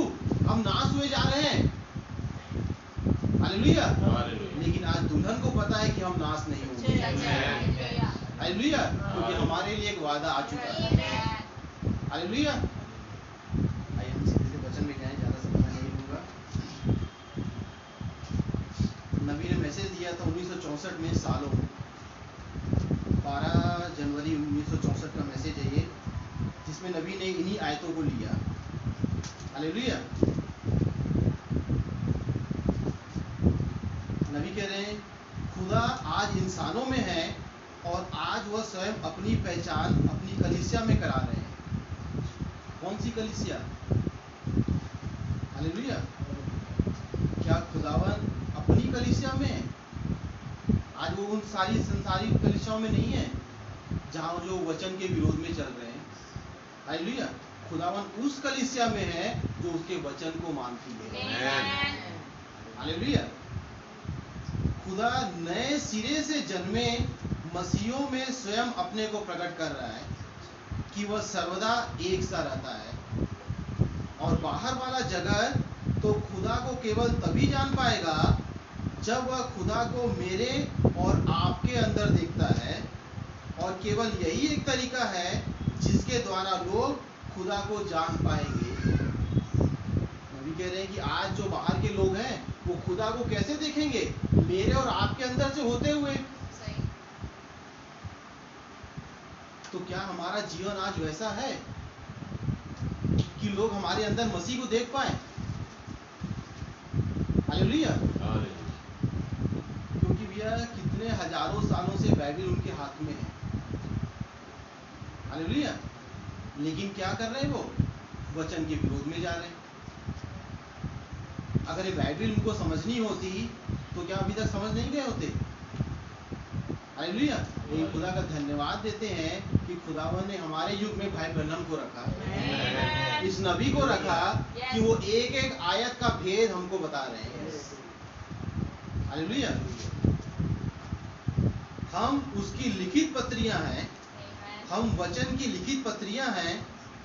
हम नाश हुए जा रहे हैं। हालेलुया। लेकिन आज दुल्हन को पता है कि हम नाश नहीं होंगे। हालेलुया। क्योंकि हमारे लिए एक वादा आ चुका है। हालेलुया। आइए हम सीधे वचन में जाएं, ज्यादा 1964 में सालों 12 जनवरी 1964 का मैसेज है ये, जिसमें नबी ने इन्हीं आयतों को लिया। हालेलुया। नबी कह रहे हैं खुदा आज इंसानों में है और आज वह स्वयं अपनी पहचान अपनी कलीसिया में करा रहे हैं। कौन सी कलीसिया? हालेलुया। क्या खुदावन अपनी कलीसिया में है? आज वो उन सारी संसारिक कलीसियाओं में नहीं है जहां जो वचन के विरोध में चल रहे हैं। हालेलुया। खुदावन उस कलीसिया में है जो उसके वचन को मानती है। हालेलुया। खुदा नए सिरे से जन्मे मसीहों में स्वयं अपने को प्रकट कर रहा है कि वह सर्वदा एक सा रहता है, और बाहर वाला जगत तो खुदा को केवल तभी जान पाएगा जब वह खुदा को मेरे और आपके अंदर देखता है, और केवल यही एक तरीका है जिसके द्वारा लोग खुदा को जान पाएंगे। नबी कह रहे हैं कि आज जो बाहर के लोग हैं वो खुदा को कैसे देखेंगे? मेरे और आपके अंदर से होते हुए। तो क्या हमारा जीवन आज वैसा है कि लोग हमारे अंदर मसीह को देख पाए? हालेलुया। क्योंकि भैया कितने हजारों सालों से बाइबल उनके हाथ में है। हालेलुया। लेकिन क्या कर रहे हैं वो? वचन के विरोध में जा रहे हैं। अगर ये बाइबल उनको समझनी होती तो क्या अभी तक समझ नहीं गए होते? हालेलुया। लेकिन खुदा का धन्यवाद देते हैं कि खुदावन ने हमारे युग में भाई ब्रनम को रखा, इस नबी को रखा कि वो एक एक आयत का भेद हमको बता रहे हैं। हालेलुया। हम उसकी लिखित पत्रियां हैं, हम वचन की लिखित पत्रियां हैं,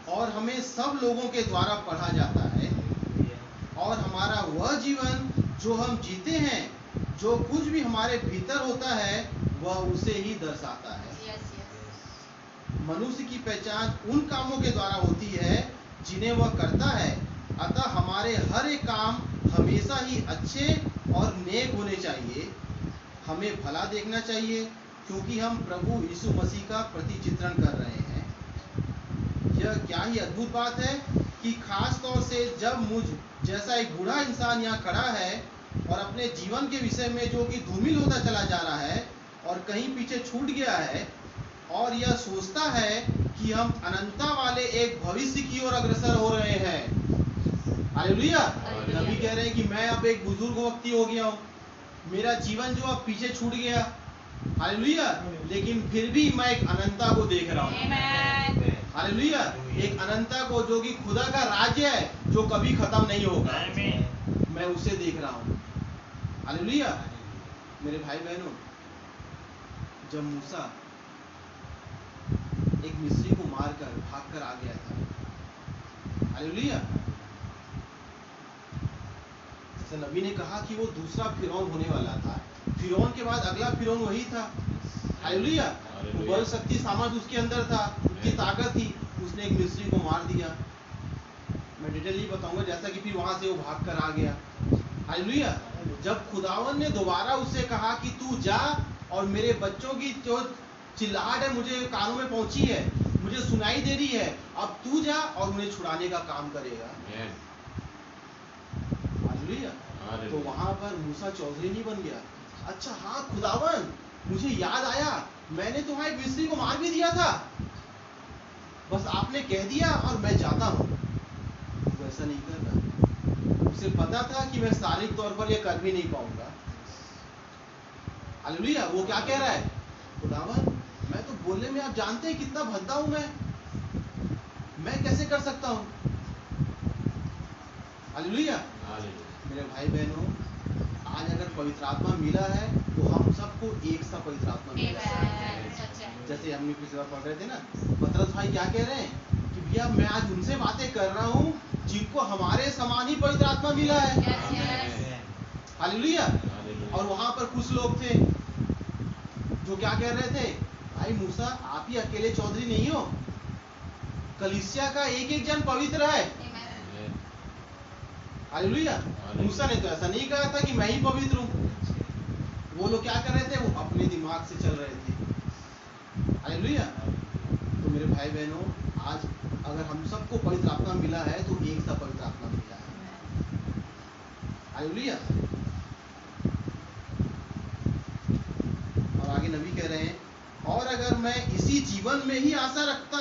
और हमें सब लोगों के द्वारा पढ़ा जाता है, और हमारा वह जीवन जो हम जीते हैं, जो कुछ भी हमारे भीतर होता है वह उसे ही दर्शाता है। मनुष्य की पहचान उन कामों के द्वारा होती है जिन्हें वह करता है। अतः हमारे हर एक काम हमेशा ही अच्छे और नेक होने चाहिए। हमें भला देखना चाहिए क्योंकि हम प्रभु यीशु मसीह का प्रतिचित्रण कर रहे हैं। यह क्या ही अद्भुत बात है कि खास तौर से जब मुझ जैसा एक बूढ़ा इंसान यहाँ खड़ा है और अपने जीवन के विषय में जो कि धूमिल होता चला जा रहा है और कहीं पीछे छूट गया है, और यह सोचता है कि हम अनंतता वाले एक भविष्य की ओर अग्रसर हो रहे हैं। हालेलुया। नबी कह रहे हैं कि मैं अब एक बुजुर्ग व्यक्ति हो गया हूँ, मेरा जीवन जो अब पीछे छूट गया। हालेलुया। लेकिन फिर भी मैं एक अनंतता को देख रहा हूँ। हालेलुया। एक अनंतता को जो कि खुदा का राज्य है, जो कभी खत्म नहीं होगा, मैं उसे देख रहा हूँ। हालेलुया। मेरे भाई बहनों, जब मूसा एक मिस्री को मारकर भागकर आ गया था, हालेलुया, जैसे नबी ने कहा कि वो दूसरा फिरौन होने वाला था, फिरौन के बाद अगला फिरौन वही था। हालेलुया। वो बल शक्ति सामर्थ उसके अंदर था, उसकी ताकत थी, उसने एक मिस्री को मार दिया। मैं डिटेल नहीं बताऊंगा, जैसा कि फिर वहां से वो भागकर आ गया। हालेलुया। जब खुदावन ने दोबारा उससे कहा कि तू जा, और मेरे बच्चों की जो चिल्लाहट है मुझे कानों में पहुंची है, मुझे सुनाई दे रही है, अब तू जा और उन्हें छुड़ाने का काम करेगा। हालेलुया। तो वहां पर मूसा चौधरी नहीं बन गया। अच्छा हाँ खुदावन, मुझे याद आया, मैंने तुम्हारे एक मिस्री को मार भी दिया था, बस आपने कह दिया और मैं जाता हूँ। वैसा नहीं कर रहा। उसे पता था कि मैं शारीरिक तौर पर यह कर भी नहीं पाऊंगा। हालेलुया। वो क्या कह रहा है? खुदावन, मैं तो बोलने में आप जानते हैं कितना भद्दा हूं मैं कैसे कर सकता हूं? हालेलुया। मेरे भाई बहनों, आज अगर पवित्र आत्मा मिला है तो हम सबको एक सा पवित्र आत्मा मिला है। जैसे हमने पिछली बार पढ़ रहे थे ना, पतरस भाई क्या कह रहे हैं कि भैया मैं आज उनसे बातें कर रहा हूँ जिनको हमारे समान ही पवित्र आत्मा मिला है। हालेलुया। और वहां पर कुछ लोग थे जो क्या कह रहे थे, भाई मूसा आप ही अकेले चौधरी नहीं हो, कलीसिया का एक एक जन पवित्र है। हालेलुया। मूसा ने तो ऐसा नहीं कहा था कि मैं ही पवित्र हूँ, वो लोग क्या कर रहे थे? वो अपने दिमाग से चल रहे थे। हालेलुया। तो मेरे भाई बहनों, आज अगर हम सबको पवित्र आत्मा मिला है तो एक सा पवित्र आत्मा मिला है। हालेलुया। और आगे नबी कह रहे हैं, और अगर मैं इसी जीवन में ही आशा रखता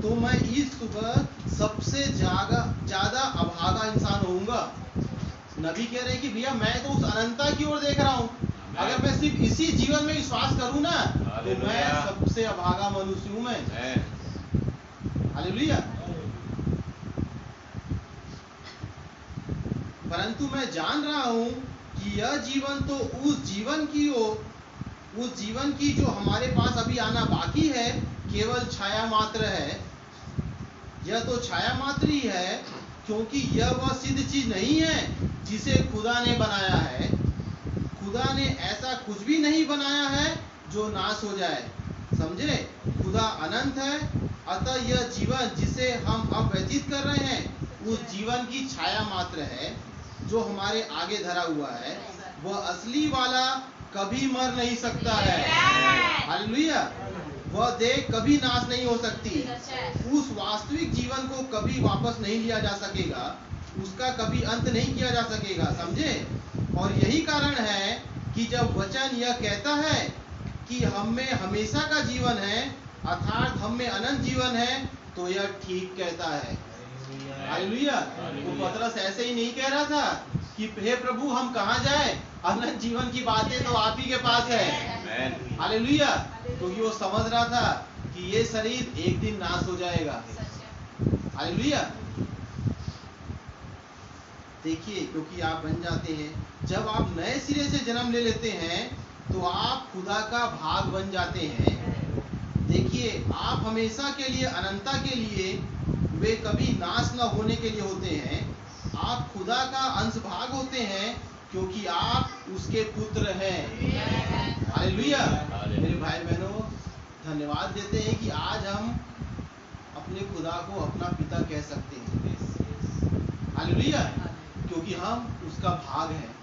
तो मैं इस सुबह सबसे ज्यादा अभागा इंसान होऊंगा। नबी कह रहे हैं कि भैया मैं तो उस अनंतता की ओर देख रहा हूँ। अगर मैं सिर्फ इसी जीवन में विश्वास करूँ ना तो मैं सबसे अभागा मनुष्य हूँ मैं। हालेलुया। परंतु मैं जान रहा हूँ कि यह जीवन तो उस जीवन की जो हमारे पास अभी आना बाकी है केवल छाया मात्र है। यह तो छाया मात्र ही है, क्योंकि यह वह सिद्ध चीज नहीं है जिसे खुदा ने बनाया है। खुदा ने ऐसा कुछ भी नहीं बनाया है जो नाश हो जाए। समझे? खुदा अनंत है, अतः यह जीवन जिसे हम अब व्यतीत कर रहे हैं उस जीवन की छाया मात्र है जो हमारे आगे धरा हुआ है। वह असली वाला कभी मर नहीं सकता है। हालेलुया। वह देह कभी नाश नहीं हो सकती। उस वास्तविक जीवन को कभी वापस नहीं लिया जा सकेगा, उसका कभी अंत नहीं किया जा सकेगा। समझे? और यही कारण है कि जब वचन यह कहता है कि हम में हमेशा का जीवन है, अर्थात हम में अनंत जीवन है, तो यह ठीक कहता है। हालेलुया। वो पतरस ऐसे ही नहीं कह रहा था कि हे प्रभु हम कहाँ जाएं, अनंत जीवन की बातें तो आप ही के पास है। हालेलुया। क्योंकि वो समझ रहा था कि ये शरीर एक दिन नाश हो जाएगा। हालेलुया। देखिए, क्योंकि आप बन जाते हैं, जब आप नए सिरे से जन्म ले लेते हैं तो आप खुदा का भाग बन जाते हैं। देखिए, आप हमेशा के लिए, अनंतता के लिए, वे कभी नाश न होने के लिए होते हैं। आप खुदा का अंश भाग होते हैं क्योंकि आप उसके पुत्र हैं। हालेलुया। मेरे भाई बहनों, धन्यवाद देते हैं कि आज हम अपने खुदा को अपना पिता कह सकते हैं। हालेलुया। क्योंकि हम उसका भाग हैं,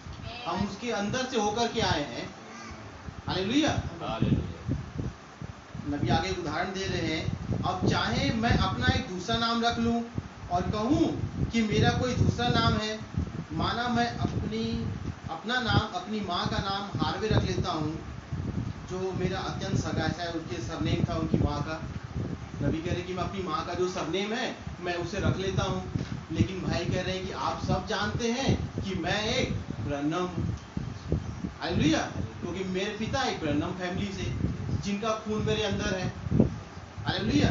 हम उसके अंदर से होकर के आए हैं। हालेलुया। नबी आगे एक उदाहरण दे रहे हैं, अब चाहे मैं अपना एक दूसरा नाम रख लूं और कहूं कि मेरा कोई दूसरा नाम है, माना मैं अपना नाम, अपनी माँ का नाम हार्वे रख लेता हूँ, जो मेरा अत्यंत सगा है, उसके सरनेम था उनकी माँ का। नबी कह रहे कि मैं अपनी माँ का जो सरनेम है मैं उसे रख लेता हूँ। लेकिन भाई कह रहे हैं कि आप सब जानते हैं कि मैं एक ब्रैनम हूँ। हालेलुया। क्योंकि मेरे पिता एक ब्रैनम फैमिली से, जिनका खून मेरे अंदर है। हालेलुया।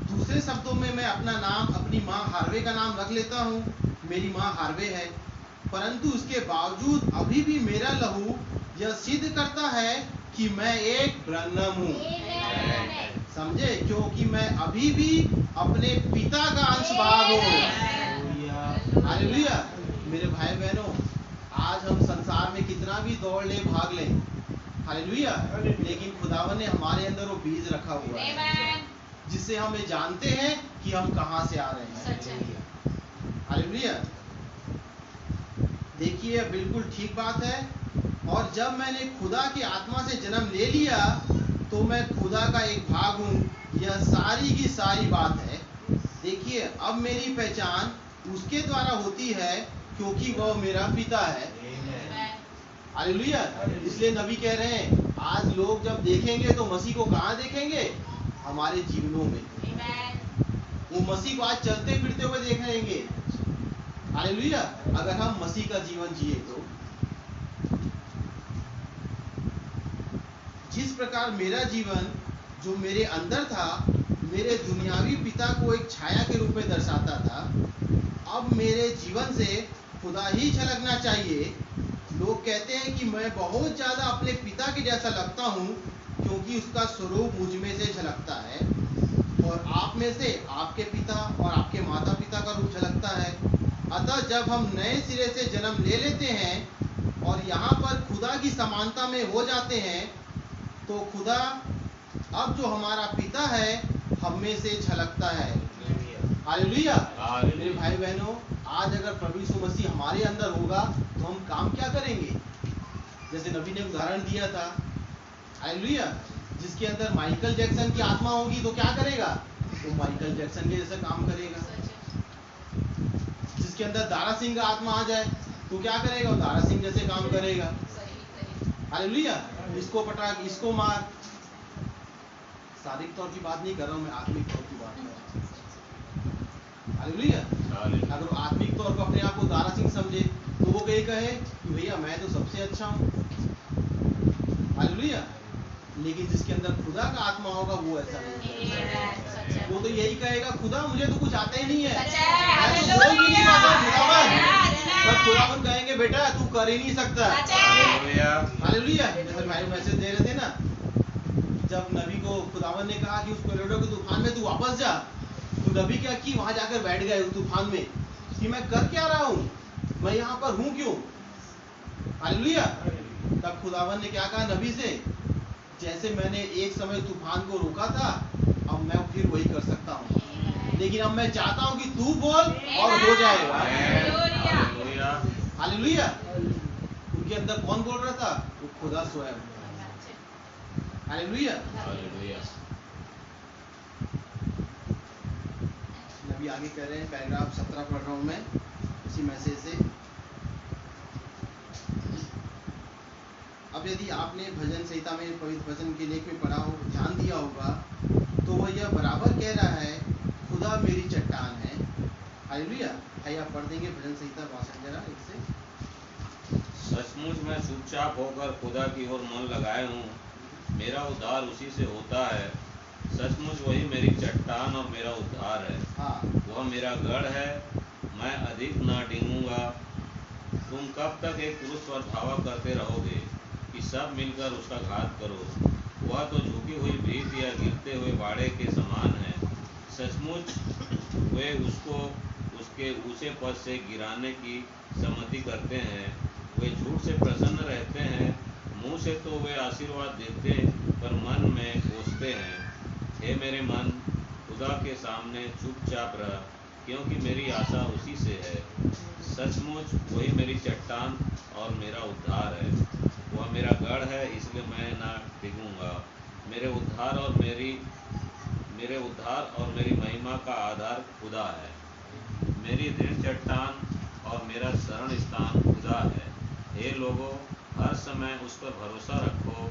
दूसरे शब्दों में मैं अपना नाम, अपनी माँ हार्वे का नाम रख लेता हूँ, मेरी माँ हार्वे है, परंतु उसके बावजूद अभी भी मेरा लहू यह सिद्ध करता है कि मैं एक ब्रैनम हूँ। समझे? क्योंकि मैं अभी भी अपने पिता का अंश भाग हूँ। हालेलुया। मेरे भाई बहनों, आज हम संसार में कितना भी दौड़ ले, भाग ले, हालेलुया, लेकिन खुदावन ने हमारे अंदर वो बीज रखा हुआ है जिससे हम ये जानते हैं कि हम कहाँ से आ रहे हैं। हालेलुया। देखिए, बिल्कुल ठीक बात है। और जब मैंने खुदा की आत्मा से जन्म ले लिया तो मैं खुदा का एक भाग हूँ। यह सारी की सारी बात है। देखिए, अब मेरी पहचान उसके द्वारा होती है क्योंकि वह मेरा पिता है। हालेलुया। इसलिए नबी कह रहे हैं, आज लोग जब देखेंगे तो मसीह को कहाँ देखेंगे? हमारे जीवनों में। वो मसीह को आज चलते फिरते हुए देखेंगे। हालेलुया। अगर हम मसीह का जीवन जिए तो जिस प्रकार मेरा जीवन जो मेरे अंदर था मेरे दुनियावी पिता को एक छाया के रूप में दर्शाता था, अब मेरे जीवन से खुदा ही झलकना चाहिए। लोग कहते हैं कि मैं बहुत ज़्यादा अपने पिता के जैसा लगता हूँ क्योंकि उसका स्वरूप मुझ में से झलकता है, और आप में से आपके पिता और आपके माता पिता का रूप झलकता है। अतः जब हम नए सिरे से जन्म ले लेते हैं और यहाँ पर खुदा की समानता में हो जाते हैं तो खुदा अब जो हमारा पिता है हम में से झलकता है। हालेलुया। मेरे भाई बहनों, आज अगर प्रभु यीशु मसीह हमारे अंदर होगा तो हम हम काम क्या करेंगे? जैसे नबी ने उदाहरण दिया था, हालेलुया, जिसके अंदर माइकल जैक्सन की आत्मा होगी तो क्या करेगा? वो माइकल जैक्सन के जैसा काम करेगा। जिसके अंदर दारा सिंह का आत्मा आ जाए तो क्या करेगा? वो दारा सिंह जैसे काम करेगा। हालेलुया, इसको पटाख, इसको मार। शारीरिक तौर की बात नहीं कर रहा हूं मैं, आत्मिक तौर की बात कर रहा हूं। हालेलुया, अगर वो आत्मिक तौर पर अपने आप को दारा सिंह समझे तो वो कहे कि भैया मैं तो सबसे अच्छा हूं। हालेलुया, लेकिन जिसके अंदर खुदा का आत्मा होगा वो ऐसा नहीं, वो तो यही कहेगा खुदा मुझे तो कुछ आता ही नहीं है, मैं तो बोल भी नहीं सकता खुदावन। तब खुदावन कहेंगे बेटा तू कर ही नहीं सकता। हालेलुया, जैसे भाई मैसेज दे रहे थे ना, जब नबी को खुदावन ने कहा कि उस टोर्नेडो के तूफान में तू वापस जा, तो नबी क्या की वहां जाकर बैठ गए उस तूफान में कि मैं कर क्या रहा हूँ, मैं यहाँ पर हूँ क्यों? हालेलुया, तब खुदावन ने क्या कहा नबी से, जैसे मैंने एक समय तूफान को रोका था अब मैं फिर वही कर सकता हूँ, लेकिन अब मैं चाहता हूँ कि तू बोल और हो जाएगा। हालेलुया, उनके अंदर कौन बोल रहा था? वो खुदा स्वयं। हालेलुया, नबी आगे कह रहे हैं, पैराग्राफ 17 पढ़ रहा हूँ मैं इसी मैसेज से। अब यदि आपने भजन संहिता में पवित्र वचन के लेख में पढ़ा हो, ध्यान दिया होगा, तो वह यह बराबर कह रहा है खुदा मेरी चट्टान है। हालेलुया, भाई आप पढ़ देंगे भजन संहिता 62 जरा एक से। सचमुच मैं चुपचाप होकर खुदा की ओर मन लगाए हूँ, मेरा उद्धार उसी से होता है। सचमुच वही मेरी चट्टान और मेरा उद्धार है। हाँ, वह मेरा गढ़ है, मैं अधिक ना डिगूंगा। तुम कब तक एक पुरुष पर धावा करते रहोगे कि सब मिलकर उसका घात करो? वह तो झुकी हुई भीत या गिरते हुए बाड़े के समान है। सचमुच वे उसको उसके ऊंचे पद से गिराने की सम्मति करते हैं। वे झूठ से प्रसन्न रहते हैं, मुंह से तो वे आशीर्वाद देते पर मन में कोसते हैं। हे मेरे मन, खुदा के सामने चुपचाप रह, क्योंकि मेरी आशा उसी से है। सचमुच वही मेरी चट्टान और मेरा उद्धार है। वह मेरा गढ़ है, इसलिए मैं ना डिगूंगा। मेरे उद्धार और मेरी महिमा का आधार खुदा है। मेरी दृढ़ चट्टान और मेरा शरण स्थान खुदा है। हे लोगों, हर समय उस पर भरोसा रखो,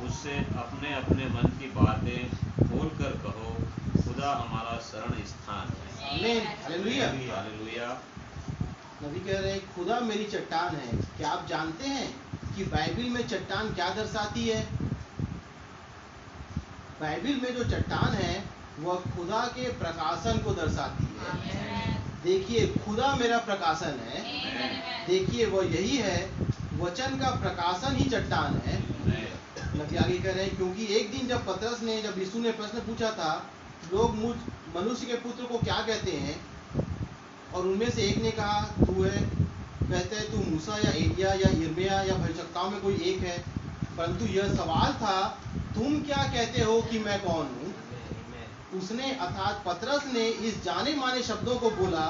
उससे अपने अपने मन की बातें खोल कर कहो। खुदा हमारा शरण स्थान है। आमीन, हालेलुया। हालेलुया। नबी कह रहे हैं खुदा मेरी चट्टान है। क्या आप जानते हैं कि बाइबिल में चट्टान क्या दर्शाती है? बाइबिल में जो चट्टान है वह खुदा के प्रकाशन को दर्शाती है। देखिए, खुदा मेरा प्रकाशन है। देखिए, वह यही है, वचन का प्रकाशन ही चट्टान है। नबी आगे कह रहे हैं, क्योंकि एक दिन जब यीशु ने प्रश्न पूछा था, लोग मुझ मनुष्य के पुत्र को क्या कहते हैं, और उनमें से एक ने कहा तू है, कहते हैं तू मूसा या एलिया या यिर्मयाह या भविष्यवक्ताओं में कोई एक है। परंतु यह सवाल था, तुम क्या कहते हो कि मैं कौन हूँ? उसने अर्थात पतरस ने इस जाने माने शब्दों को बोला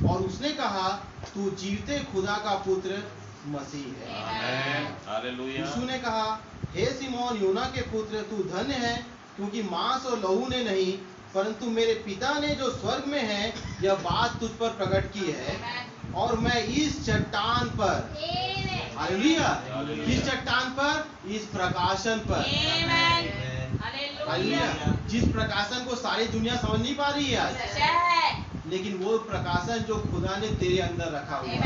और उसने कहा, तू जीवते खुदा का पुत्र मसीह है। हालेलुया। यीशु ने कहा, हे सिमोन योना के पुत्र, तू धन्य है, क्योंकि मांस और लहू ने नहीं परंतु मेरे पिता ने जो स्वर्ग में है यह बात तुझ पर प्रकट की है। और मैं इस चट्टान पर, हालेलुया, किस चट्टान पर? इस प्रकाशन पर, हालेलुया, जिस प्रकाशन को सारी दुनिया समझ नहीं पा रही है आज, लेकिन वो प्रकाशन जो खुदा ने तेरे अंदर रखा हुआ है।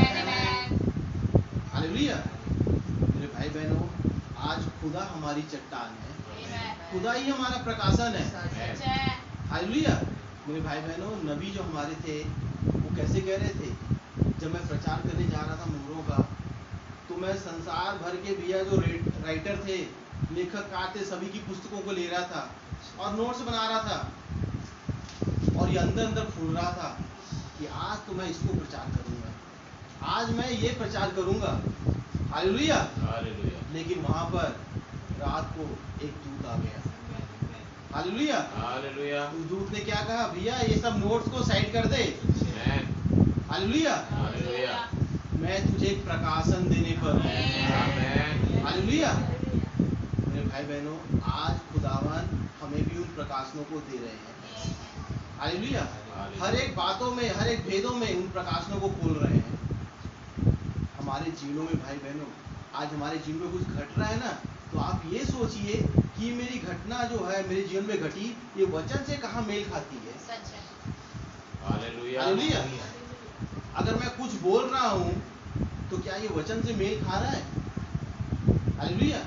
हालेलुया। मेरे भाई बहनों, आज खुदा हमारी चट्टान है, खुदा ही हमारा प्रकाशन है। हालेलुया। मेरे भाई बहनों, नबी जो हमारे थे वो कैसे कह रहे थे? जब मैं प्रचार करने जा रहा था मोहरों का, तो मैं संसार भर के भैया जो राइटर थे, लेखककार थे, सभी की पुस्तकों को ले रहा था और नोट्स बना रहा था, और ये अंदर अंदर फूल रहा था कि आज तो मैं इसको प्रचार करूंगा, आज मैं ये प्रचार करूंगा। Hallelujah, hallelujah. लेकिन वहां पर रात को एक दूत आ गया। Hallelujah, hallelujah. उस दूत ने क्या कहा? भैया ये सब नोट्स को साइड कर दे। हालेलुया। हालेलुया। मैं तुझे प्रकाशन देने पर हूँ। आमीन। हालेलुया। मेरे भाई बहनों, आज खुदावन हमें भी उन प्रकाशनों को दे रहे हैं। हालेलुया। हर एक बातों में, हर एक भेदों में उन प्रकाशनों को खोल रहे हैं हमारे जीवनों में। भाई बहनों, आज हमारे जीवन में कुछ घट रहा है ना, तो आप ये सोचिए कि मेरी घटना जो है मेरे जीवन में घटी, ये वचन से कहाँ मेल खाती है। हालेलुया। हालेलुया। अगर मैं कुछ बोल रहा हूँ तो क्या ये वचन से मेल खा रहा है? हालेलुया।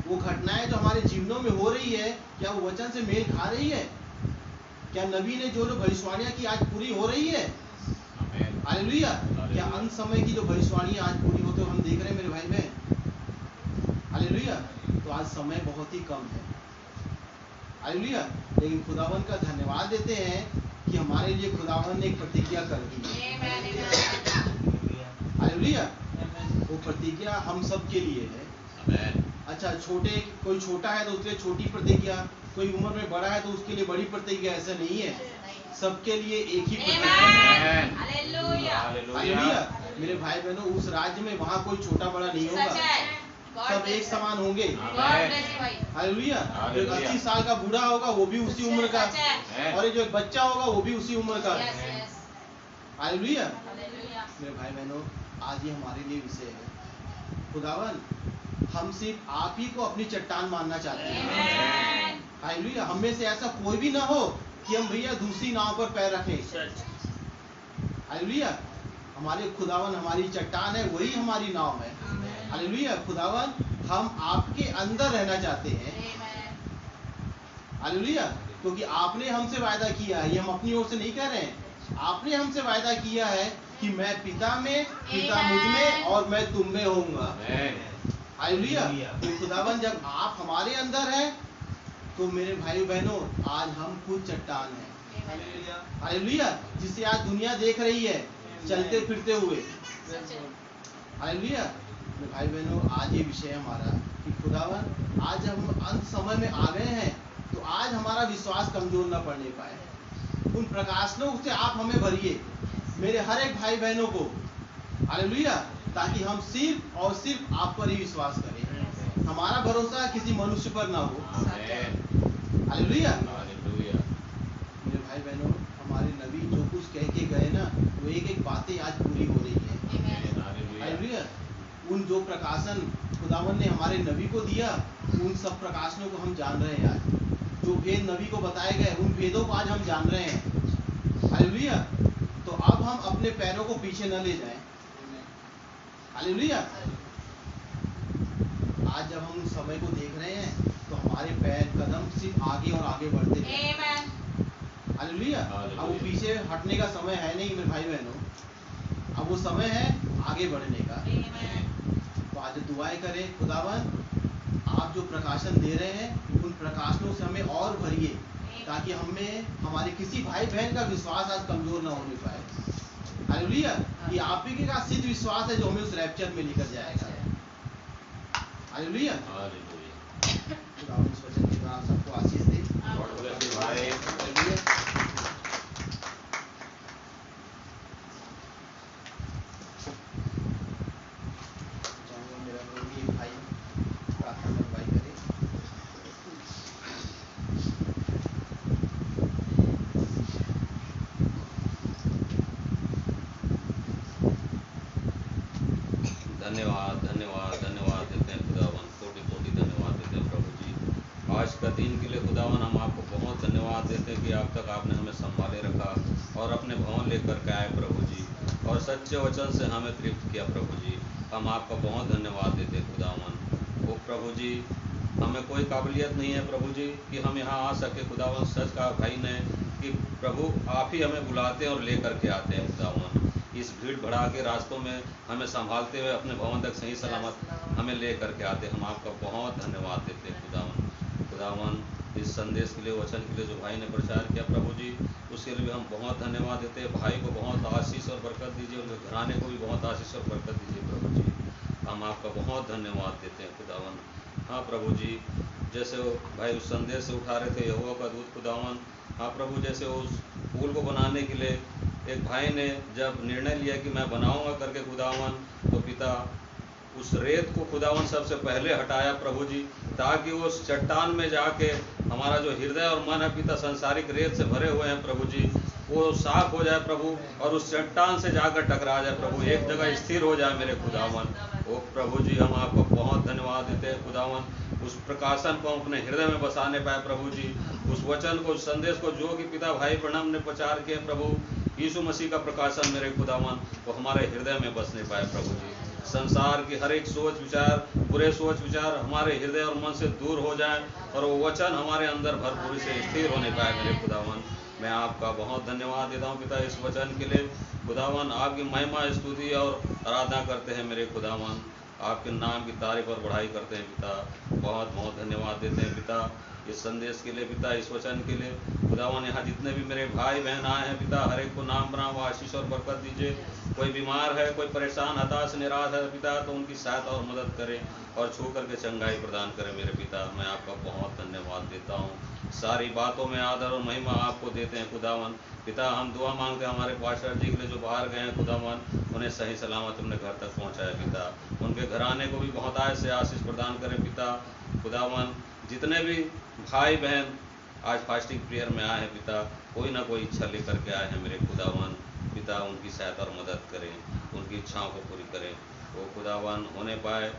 वो घटनाएं जो हमारे जीवनों में हो रही है, क्या वो वचन से मेल खा रही है? क्या नबी ने जो भविष्यवाणियां की आज पूरी हो रही है? हालेलुया। क्या अंत समय की जो भविष्यवाणियां आज पूरी होते हम देख रहे हैं मेरे भाई बहन? हालेलुया। तो आज समय बहुत ही कम है। हालेलुया। लेकिन खुदावन का धन्यवाद देते हैं कि हमारे लिए खुदावन ने एक प्रतिज्ञा कर दी है। हालेलुया। वो प्रतिज्ञा हम सब के लिए है। अच्छा, कोई छोटा है तो उसके लिए छोटी प्रतिज्ञा, कोई उम्र में बड़ा है तो उसके लिए बड़ी प्रतिज्ञा, ऐसा नहीं है। सबके लिए एक ही प्रतिज्ञा है। हालेलुया। मेरे भाई बहनों, उस राज्य में वहाँ कोई छोटा बड़ा नहीं होगा, सब एक समान होंगे। हालेलुया। जो 80 साल का बूढ़ा होगा वो भी उसी उम्र का, और जो बच्चा होगा वो भी उसी उम्र का। हालेलुया। मेरे भाई बहनों, आज ये हमारे लिए विषय है। खुदावन, हम सिर्फ आप ही को अपनी चट्टान मानना चाहते हैं। हालेलुया। हम में से ऐसा कोई भी ना हो कि हम भैया दूसरी नाव पर पैर रखें। हालेलुया। हमारे खुदावन हमारी चट्टान है, वही हमारी नाव है। हालेलुया। खुदावन, हम आपके अंदर रहना चाहते हैं। हालेलुया। क्योंकि आपने हमसे वायदा किया है, ये हम अपनी ओर से नहीं कह रहे हैं, आपने हमसे वायदा किया है कि मैं पिता में, पिता मुझ में और मैं तुम में होऊंगा। हालेलुया। तो खुदावन, जब आप हमारे अंदर हैं तो मेरे भाई बहनों, आज हम खुद चट्टान हैं। हालेलुया। जिसे आज दुनिया देख रही है चलते फिरते हुए। हालेलुया। मेरे भाई बहनों, आज ये विषय हमारा कि खुदावन, आज हम अंत समय में आ गए हैं, तो आज हमारा विश्वास कमजोर ना पड़ने पाए। उन प्रकाशनों से आप हमें भरिए, मेरे हर एक भाई बहनों को। हालेलुया। ताकि हम सिर्फ और सिर्फ आप पर ही विश्वास करें, हमारा भरोसा किसी मनुष्य पर ना हो। हालेलुया। मेरे भाई बहनों, हमारे नबी जो कुछ कह के गए ना, वो एक एक बातें आज पूरी हो रही है। हालेलुया। उन जो प्रकाशन खुदावन ने हमारे नबी को दिया, उन सब प्रकाशनों को हम जान रहे हैं। आज जो भेद नबी को बताए गए, उन भेदों को आज हम जान रहे हैं। हालेलुया। तो अब हम अपने पैरों को पीछे न ले जाएं। हालेलुया। आज जब हम उस समय को देख रहे हैं तो हमारे पैर कदम सिर्फ आगे और आगे बढ़ते हैं। हालेलुया। अब वो पीछे हटने का समय है नहीं मेरे भाई बहनों, अब वो समय है आगे बढ़ने का। तो आज दुआएं करें, खुदावन आप जो प्रकाशन दे रहे हैं उन प्रकाशनों से हमें और भरिए, ताकि हमें हमारे किसी भाई बहन का विश्वास आज कमजोर ना होने पाए। हालेलुया। कि आप ही का सिद्ध विश्वास है जो हमें उस रैप्चर में लेकर जाएगा। हालेलुया। खुदावन इस वचन के द्वारा सबको आशीष दे। हालेलुया। धन्यवाद धन्यवाद धन्यवाद देते हैं खुदावन, कोटि कोटि धन्यवाद देते हैं प्रभु जी। आज का दिन के लिए खुदावन हम आपको बहुत धन्यवाद देते हैं कि आप तक आपने हमें संभाले रखा और अपने भवन लेकर के आए प्रभु जी, और सच्चे वचन से हमें तृप्त किया प्रभु जी। हम आपका बहुत धन्यवाद देते हैं खुदावन। ओ प्रभु जी, हमें कोई काबिलियत नहीं है प्रभु जी कि हम यहाँ आ सके खुदावन। सच कहा भाई ने कि प्रभु आप ही हमें बुलाते हैं और लेकर के आते हैं खुदावन। इस भीड़ भड़ा के रास्तों में हमें संभालते हुए अपने भवन तक सही सलामत हमें ले करके आते। हम आपका बहुत धन्यवाद देते हैं खुदावन। खुदावन, इस संदेश के लिए, वचन के लिए जो भाई ने प्रचार किया प्रभु जी, उसके लिए भी हम बहुत धन्यवाद देते हैं। भाई को बहुत आशीष और बरकत दीजिए, उनके घराने को भी बहुत आशीष और बरकत दीजिए प्रभु जी। हम आपका बहुत धन्यवाद देते हैं खुदावन। हाँ प्रभु जी, जैसे वो भाई उस संदेश से उठा रहे थे यहोवा का दूत खुदावन, हाँ प्रभु, जैसे उस पुल को बनाने के लिए एक भाई ने जब निर्णय लिया कि मैं बनाऊंगा करके खुदावन, तो पिता उस रेत को खुदावन सबसे पहले हटाया प्रभु जी, ताकि वो उस चट्टान में जाके हमारा जो हृदय और मन है पिता संसारिक रेत से भरे हुए हैं प्रभु जी, वो साफ हो जाए प्रभु, और उस चट्टान से जाकर टकरा जाए प्रभु, एक जगह स्थिर हो जाए मेरे खुदावन। ओ प्रभु जी, हम आपको बहुत धन्यवाद देते हैं खुदावन, उस प्रकाशन को अपने हृदय में बसाने पाए प्रभु जी, उस वचन को, उस संदेश को जो कि पिता भाई ब्रनम ने प्रचार किए प्रभु, यीशु मसीह का प्रकाशन मेरे खुदावन वो हमारे हृदय में बसने पाए प्रभु जी। संसार की हर एक सोच विचार, बुरे सोच विचार हमारे हृदय और मन से दूर हो जाए, और वो वचन हमारे अंदर भरपूरी से स्थिर होने पाए मेरे खुदावन। मैं आपका बहुत धन्यवाद देता हूँ पिता इस वचन के लिए खुदावन, आपकी महिमा स्तुति और आराधना करते हैं मेरे खुदावन, आपके नाम की तारीफ और बढ़ाई करते हैं पिता, बहुत बहुत धन्यवाद देते हैं पिता इस संदेश के लिए पिता, इस वचन के लिए खुदावन। यहाँ जितने भी मेरे भाई बहन आए हैं पिता, हर एक को नाम बनाओ, आशीष और बरकत दीजिए। कोई बीमार है, कोई परेशान, हताश, निराश है पिता, तो उनकी सहायता और मदद करें और छू करके चंगाई प्रदान करें मेरे पिता। मैं आपका बहुत धन्यवाद देता हूँ, सारी बातों में आदर और महिमा आपको देते हैं खुदावन। पिता हम दुआ मांगते हैं हमारे पास्टर जी के लिए जो बाहर गए हैं खुदावन, उन्हें सही सलामत अपने घर तक पहुँचाए पिता, उनके घराने को भी बहुत आय से आशीष प्रदान करें पिता खुदावन। जितने भी भाई बहन आज फास्टिंग प्रेयर में आए हैं पिता, कोई ना कोई इच्छा लेकर के आए हैं मेरे खुदावन पिता, उनकी सहायता और मदद करें, उनकी इच्छाओं को पूरी करें, वो खुदावन होने पाए।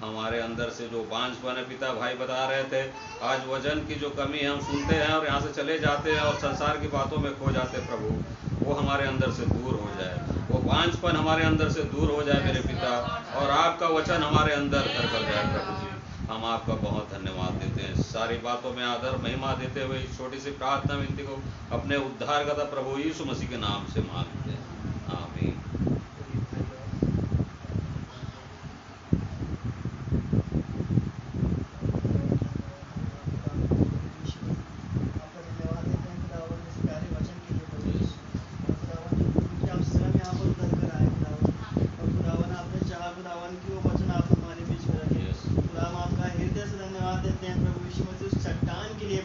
हमारे अंदर से जो बांझपन है पिता, भाई बता रहे थे, आज वजन की जो कमी है हम सुनते हैं और यहाँ से चले जाते हैं और संसार की बातों में खो जाते हैं प्रभु, वो हमारे अंदर से दूर हो जाए, वो बांझपन हमारे अंदर से दूर हो जाए मेरे पिता, और आपका वचन हमारे अंदर घर कर जाए प्रभु जी। हम आपका बहुत धन्यवाद देते हैं, सारी बातों में आदर महिमा देते हुए इस छोटी सी प्रार्थना विनती को अपने उद्धारकर्ता प्रभु यीशु मसीह के नाम से मांगते हैं, आमीन।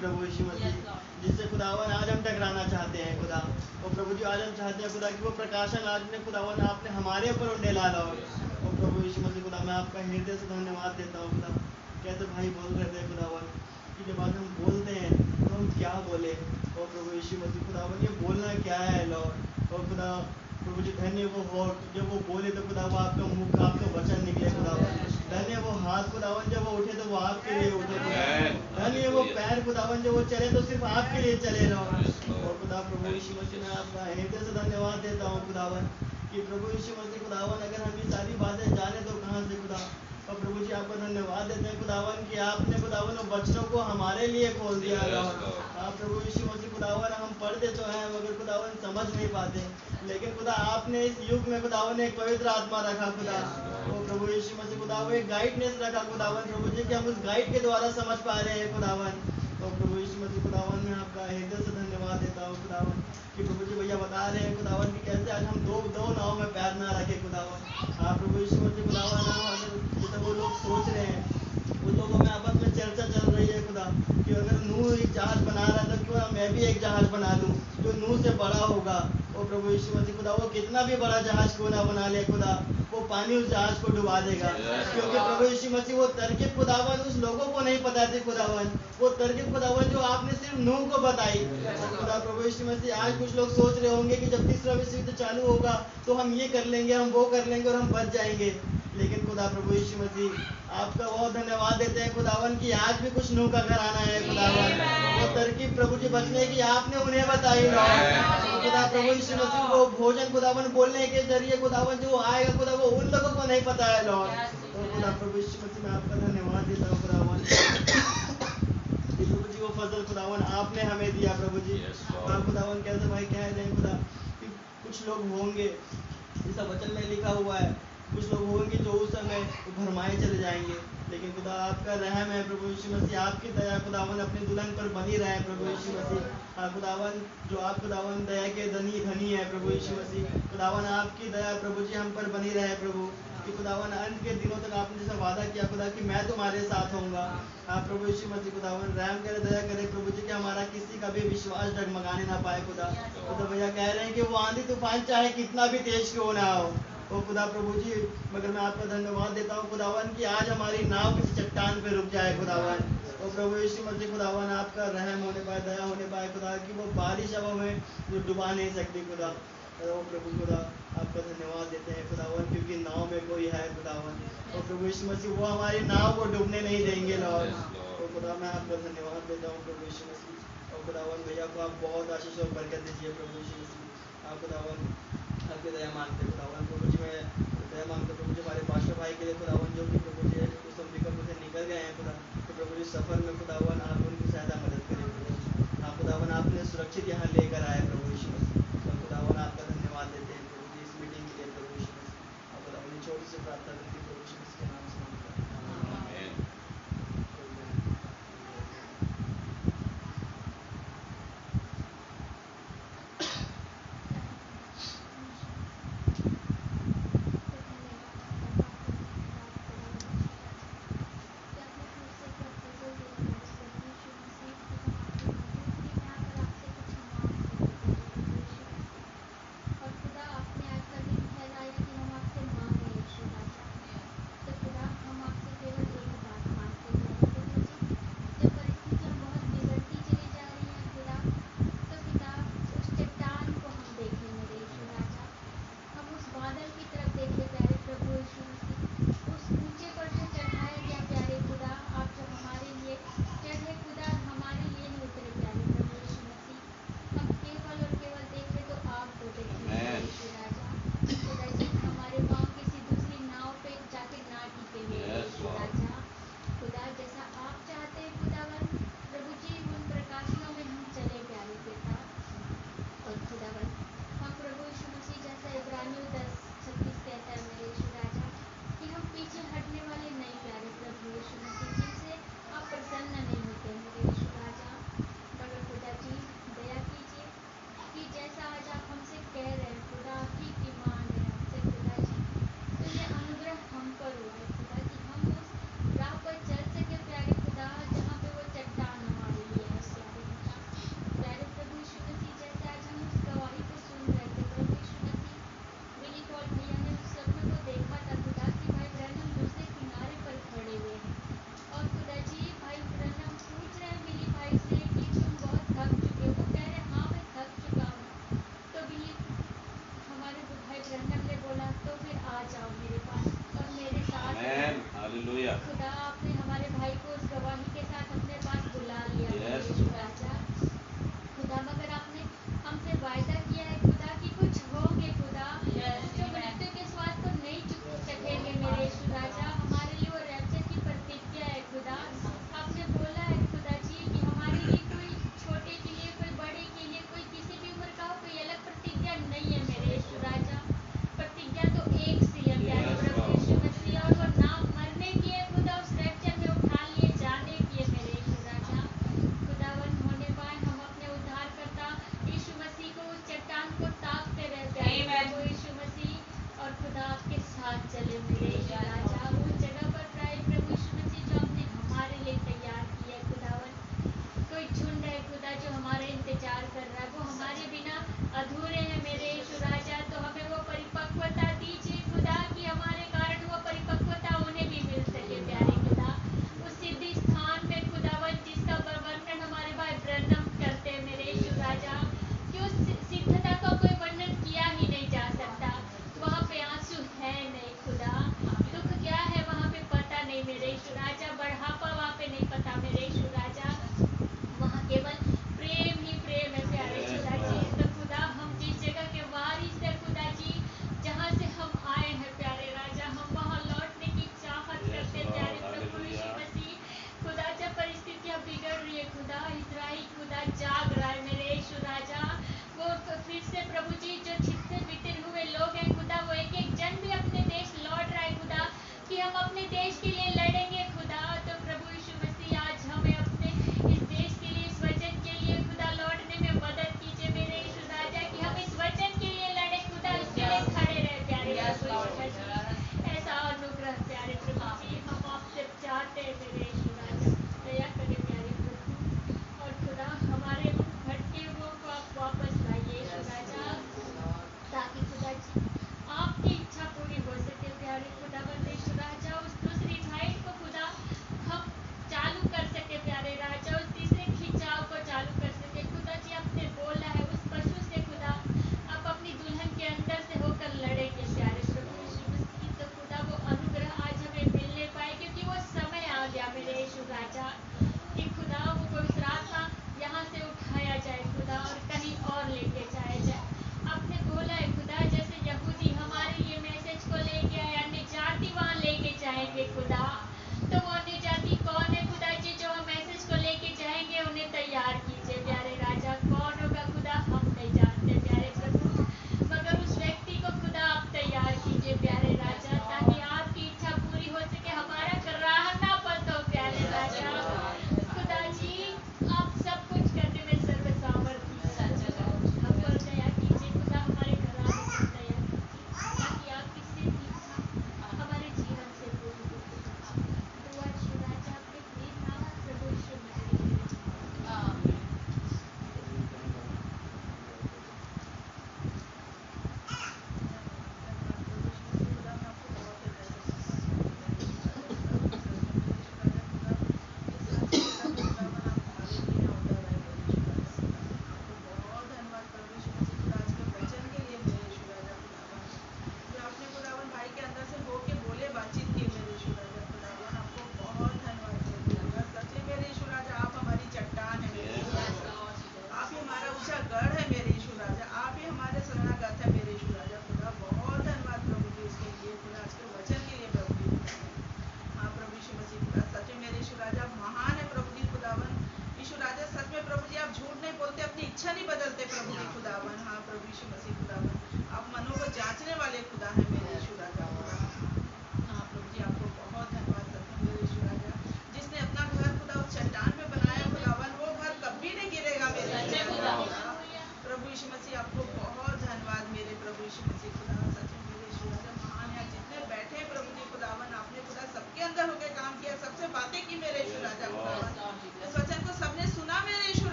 प्रभु यीशु मसीह जिससे खुदावन आज हम टकराना चाहते हैं खुदा, और प्रभु जी आज हम चाहते हैं खुदा कि वो प्रकाशन आज ने खुदावन आपने हमारे ऊपर उंडे डाला हो। और प्रभु यीशु मसीह खुदा मैं आपका हृदय से धन्यवाद देता हूँ खुदा। कैसे भाई बोल रहे थे खुदावन कि जब आज हम बोलते हैं तो हम क्या बोले, और प्रभु यीशु मसीह खुदावन ये बोलना क्या है लॉर्ड, और खुदा प्रभु जी धन्य वो हो जब वो बोले तो खुदा वो आपका मुख का आपका वचन निकले खुदावन, धन्य वो हाथ खुदावन जब वो उठे तो वो आपके लिए उठे, धन्य वो पैर खुदावन जब वो चले तो सिर्फ आपके लिए चले रहो। और खुदा प्रभु यीशु मसीह मैं आपका हृदय से धन्यवाद देता हूँ खुदावन कि प्रभु यीशु मसीह खुदावन अगर हम ये सारी बातें जाने तो कहाँ से खुदा, और प्रभु जी आपको धन्यवाद देते हैं खुदावन कि आपने खुदावन बच्चों को हमारे लिए खोल दिया आप प्रभु यीशु मसीह खुदावन हम पढ़ते तो हैं मगर खुदावन समझ नहीं पाते, लेकिन खुदा आपने इस युग में खुदावन एक पवित्र आत्मा रखा खुदा, वो प्रभु यीशु मसीह खुदावन एक गाइडनेस रखा खुदावन प्रभु जी कि हम उस गाइड के द्वारा समझ पा रहे हैं खुदावन। तो प्रभु यीशु मसीह खुदावन मैं आपका हृदय से धन्यवाद देता हूँ खुदावन कि प्रभु जी भैया बता रहे हैं खुदावन कि कैसे आज हम दो नाव में पैर ना रखे खुदावन। प्रभु यीशु मसीह खुदावन जैसे वो लोग सोच रहे हैं, उन लोगों में आपस में चर्चा चल रही है खुदा कि अगर नूह एक जहाज बना रहा था क्यों ना मैं भी एक जहाज बना लूँ जो नूह से बड़ा होगा। और प्रभु यीशु मसीह खुदा वो कितना भी बड़ा जहाज क्यों ना बना ले खुदा, वो पानी उस जहाज को डुबा देगा, क्योंकि प्रभु यीशु मसीह वो तरकीब खुदावन उस लोगों को नहीं पता थी खुदावन, वो तरकीब खुदावन जो आपने सिर्फ नूह को बताई। खुदा प्रभु यीशु मसीह आज कुछ लोग सोच रहे होंगे कि जब तीसरा विश्व युद्ध चालू होगा तो हम ये कर लेंगे, हम वो कर लेंगे और हम बच जाएंगे, लेकिन खुदा प्रभु यीशु मसीह आपका बहुत धन्यवाद देते हैं खुदावन कि आज भी कुछ नूह का घर आना है खुदावन, वो तरकीब प्रभु जी बचने की आपने उन्हें बताई खुदा प्रभु यीशु मसीह को भोजन खुदावन बोलने के जरिए खुदावन जो आएगा खुदा वो उन लोगों को नहीं पता है लॉर्ड। तो खुदा प्रभु यीशु मसीह मैं आपका धन्यवाद देता हूँ खुदावन प्रभु जी वो फजल खुदावन आपने हमें दिया प्रभु जी। खुदावन कैसे भाई कह रहे हैं खुदा कि कुछ लोग होंगे जैसा वचन में लिखा हुआ है, कुछ लोग होंगे जो उस समय भरमाए चले जाएंगे, लेकिन खुदा आपका रहम है प्रभु यीशु मसीह, आपकी दया खुदावन अपनी दुल्हन पर बनी रहे प्रभु यीशु मसीह। हाँ खुदावन, जो आप खुदावन दया के धनी है प्रभु यीशु मसीह, खुदावन आपकी दया प्रभु जी हम पर बनी रहे प्रभु, कि खुदावन अंत के दिनों तक आपने जैसा वादा किया खुदा कि मैं तुम्हारे साथ होऊंगा। हाँ प्रभु यीशु मसीह खुदावन रहम करे, दया करे प्रभु जी, कि हमारा किसी का भी विश्वास डगमगाने ना पाए खुदा। तो भैया कह रहे हैं कि वो आंधी तूफान चाहे कितना भी तेज क्यों ना हो, ओ खुदा प्रभु जी, मगर मैं आपका धन्यवाद देता हूँ खुदावन कि आज हमारी नाव किसी चट्टान पे रुक जाए खुदावन। ओ प्रभु यीशु मसीह खुदावन, आपका रहम होने पाए, दया होने पाए खुदा, कि वो बारिश अब हमें जो डुबा नहीं सकती खुदा। ओ प्रभु खुदा, आपका धन्यवाद देते हैं खुदावन, क्योंकि नाव में कोई है खुदावन। ओ प्रभु यीशु मसीह, वो हमारी नाव को डूबने नहीं देंगे लॉर्ड। ओ खुदा, मैं आपका धन्यवाद देता हूँ प्रभु यीशु मसीह। और खुदावन भैया को आप बहुत आशीष और बरकत दीजिए प्रभु यीशु मसीह। आप खुदावन आपकी दया मांगते खुदावन प्रभु जी, मैं दया मांगते प्रभु जी हमारे पास्टर भाई के लिए खुदावन, जो कि प्रभु जी उस अम्बिका से निकल गए हैं खुदा, तो प्रभु जी सफर में खुदावन आप उनकी सहायता मदद करें प्रभु जी। हाँ खुदावन, आपने सुरक्षित यहाँ लेकर आए प्रभु यीशु मसीह। और खुदावन आपका धन्यवाद देते हैं प्रभु जी इस मीटिंग के लिए प्रभु यीशु मसीह। और खुदावन छोटी सी प्रार्थना करती प्रभु यीशु मसीह के नाम से मांगते हैं। आमीन।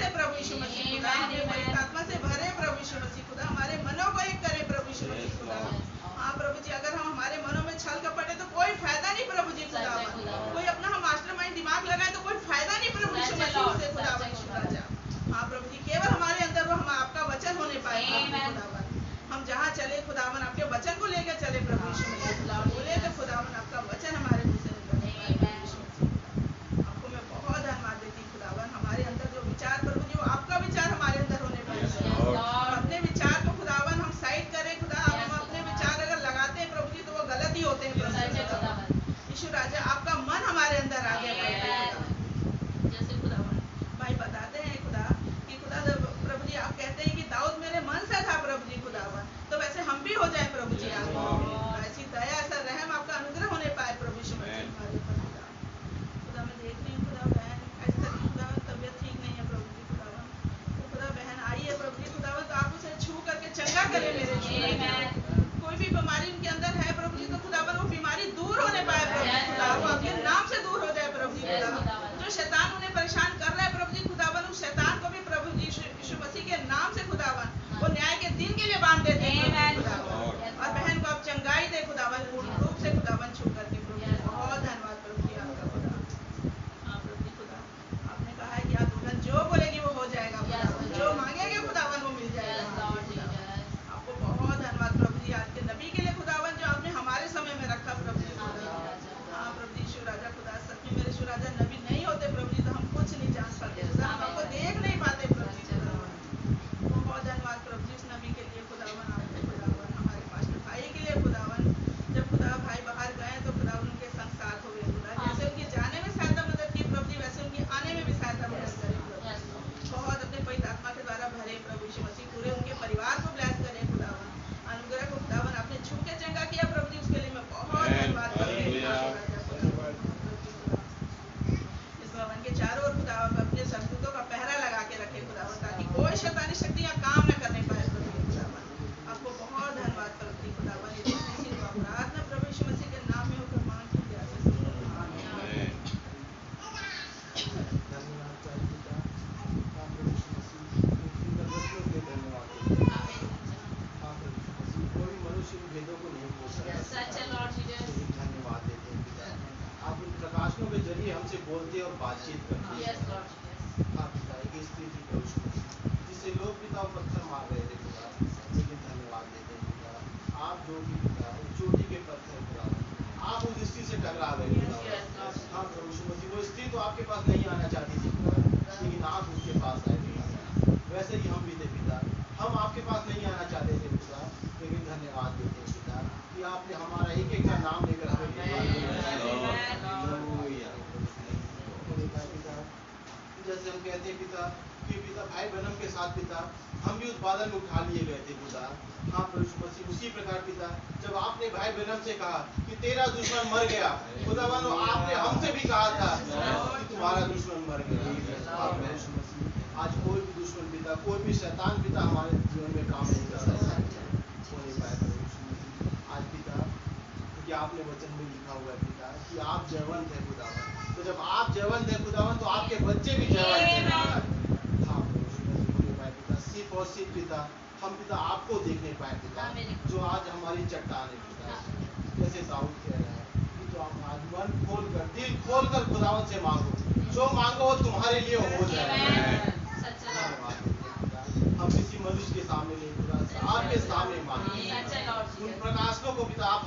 दे प्रभु यीशु मसीह खुदा, हमें पवित्र आत्मा से भरे प्रभु यीशु मसीह खुदा, हमारे मनों को एक करे प्रभु यीशु मसीह खुदा। हाँ प्रभु जी, अगर हम हमारे मनों में छल कपट है तो कोई फायदा नहीं प्रभु जी खुदावन। कोई अपना हम मास्टरमाइंड दिमाग लगाए तो कोई फायदा नहीं प्रभु यीशु मसीह से खुदावन यीशु राजा। हाँ प्रभु जी, केवल हमारे अंदर वो हम आपका वचन होने पाए खुदावन। हम जहाँ चले खुदावन आपके वचन को लेकर चले प्रभु यीशु मसीह, बोले तो खुदावन आपका वचन हमारे मुंह से निकले प्रभु यीशु मसीह। आपको मैं बहुत धन्यवाद देती हूँ खुदावन, हमारे अंदर जो विचार प्रभु जी वो आपका विचार हमारे अंदर होने पाए। हम अपने विचार को खुदावन हम साइड करें खुदा, हम अपने विचार अगर लगाते हैं प्रभु जी तो वो गलत ही होते हैं प्रभु यीशु राजा। आपका मन हमारे अंदर आ गया जैसे खुदावन भाई बताते हैं खुदा कि खुदा प्रभु जी आप कहते हैं कि दाऊद मेरे मन से था प्रभु जी खुदावन, तो वैसे हम भी हो जाए प्रभु जी आप ऐसी दया ऐसा रहम आपका अनुग्रह होने पाए प्रभु यीशु मसीह हमारे ऊपर खुदा। खुदा मैं देख रही हूँ खुदा बहन ऐसी तरह खुदा तबीयत ठीक नहीं है प्रभु जी खुदावन, तो खुदा बहन आई है प्रभु जी खुदावन, तो आप उसे छू करके चंगा करें मेरे यीशु। कोई भी बीमारी उनके अंदर है प्रभु जी तो खुदावन वो बीमारी दूर होने पाए प्रभु जी खुदा, वो आपके नाम से दूर हो जाए प्रभु जी खुदा। जो शैतान उन्हें परेशान कर रहा है प्रभु जी खुदावन, उस शैतान को भी प्रभु जी यीशु मसीह के नाम से खुदावन वो न्याय के दिन के लिए बांध देते हैं खुदावन, और बहन को आप चंगाई दे खुदावन पूर्ण रूप से खुदावन छू करके प्रभु जी। बहुत धन्यवाद प्रभु जी आपका खुदा। हाँ प्रभु जी खुदा, आपने कहा है कि आप दुल्हन जो बोलेगी वो हो जाएगा खुदावन, जो मांगेंगे खुदावन वो मिल जाएगा। आपको बहुत धन्यवाद प्रभु जी आज के नबी के लिए खुदावन जो आपने हमारे समय में रखा प्रभु जी खुदा। हाँ प्रभु जी शिव राजा खुदा, सच में मेरे शिव राजा नबी नहीं होते प्रभु जी तो हम कुछ नहीं जान पाते खुदा, हम आपको देख नहीं पाते प्रभु जी खुदावन। बहुत धन्यवाद प्रभु जी उस नबी के लिए खुदावन, आपके खुदावन हमारे पास्टर भाई के लिए खुदावन, जब खुदा भाई बाहर गए तो खुदावन उनके संग साथ हो गए खुदा, जैसे उनके जाने में सहायता मदद की प्रभु जी वैसे उनके आने में भी सहायता मदद करें प्रभु। बहुत अपने पवित्र आत्मा के द्वारा भरे प्रभु यीशु मसीह, पूरे उनके परिवार को ब्लेस करें खुदावन, अनुग्रह को खुदावन आपने छू के चंगा किया प्रभु जी, उसके लिए मैं बहुत धन्यवाद करती हूँ। इस भवन के चारों ओर खुदावन अपने संतों का पहरा लगा के रखे खुदावन, ताकि कोई शैतानी शक्तियां काम न करने पाए प्रभु जी खुदावन। आपको बहुत धन्यवाद करती खुदावन, इसी प्रार्थना प्रभु यीशु मसीह के नाम में होकर मांगती हूँ आमीन। धन्यवाद चाहे पिता, हाँ प्रभु यीशु मसीह इन वचनों के धन्यवाद देते हैं। हाँ प्रभु यीशु मसीह, कोई मनुष्य इन भेदों को नहीं बोल सकता, धन्यवाद देते हैं पिता। आप उन प्रकाशनों के जरिए हमसे बोलते और बातचीत करते हैं। हाँ पिता, एक स्त्री थी प्रभु यीशु मसीह जिसे लोग पिता पत्थर मार रहे थे पिता, लेकिन धन्यवाद देते हैं पिता, आप जो भी पिता उस चोटी के पत्थर पिता आप उस स्त्री से टकरा गए पिता। हाँ प्रभु यीशु मसीह, वो स्त्री तो आपके पास नहीं आना चाहती थी पिता, लेकिन आप उसके पास आए पिता। वैसे ही हम भी थे पिता, हम आपके पास नहीं आना चाहते थे पिता, लेकिन धन्यवाद देते हैं पिता कि आपने हमारा एक एक का नाम लेकर हमें पिता। जैसे हम कहते हैं पिता कि पिता भाई बहनों के साथ पिता हम भी उस बादल में उठा लिए गए थे खुदा। हाँ प्रभु यीशु मसीह, उसी प्रकार पिता जब आपने भाई बहनों से कहा कि तेरा दुश्मन मर गया खुदावन, आपने हमसे भी कहा था कि तुम्हारा दुश्मन मर गया। हाँ प्रभु यीशु मसीह, आज कोई भी दुश्मन पिता, कोई भी शैतान पिता हमारे जीवन में काम नहीं कर सकता, हो नहीं पाया प्रभु यीशु मसीह। आज पिता क्योंकि आपने वचन में लिखा हुआ है पिता कि आप जयवंत है खुदावन, तो जब आप जयवंत है खुदावन तो आपके बच्चे भी जयवंत हैं। हाँ प्रभु यीशु मसीह, हो नहीं पाए पिता, सिर्फ और सिर्फ पिता हम पिता आपको देख नहीं पाए पिता, जो आज हमारी चट्टान है पिता। जैसे दाऊद कह रहा है कि तो आप आज मन खोल कर दिल खोल कर खुदावन से मांगो, जो मांगो वो तुम्हारे लिए हो जाएगा। हम किसी मनुष्य के सामने नहीं खुदा, आपके सामने मांगते हैं। उन प्रकाशनों को पिता आप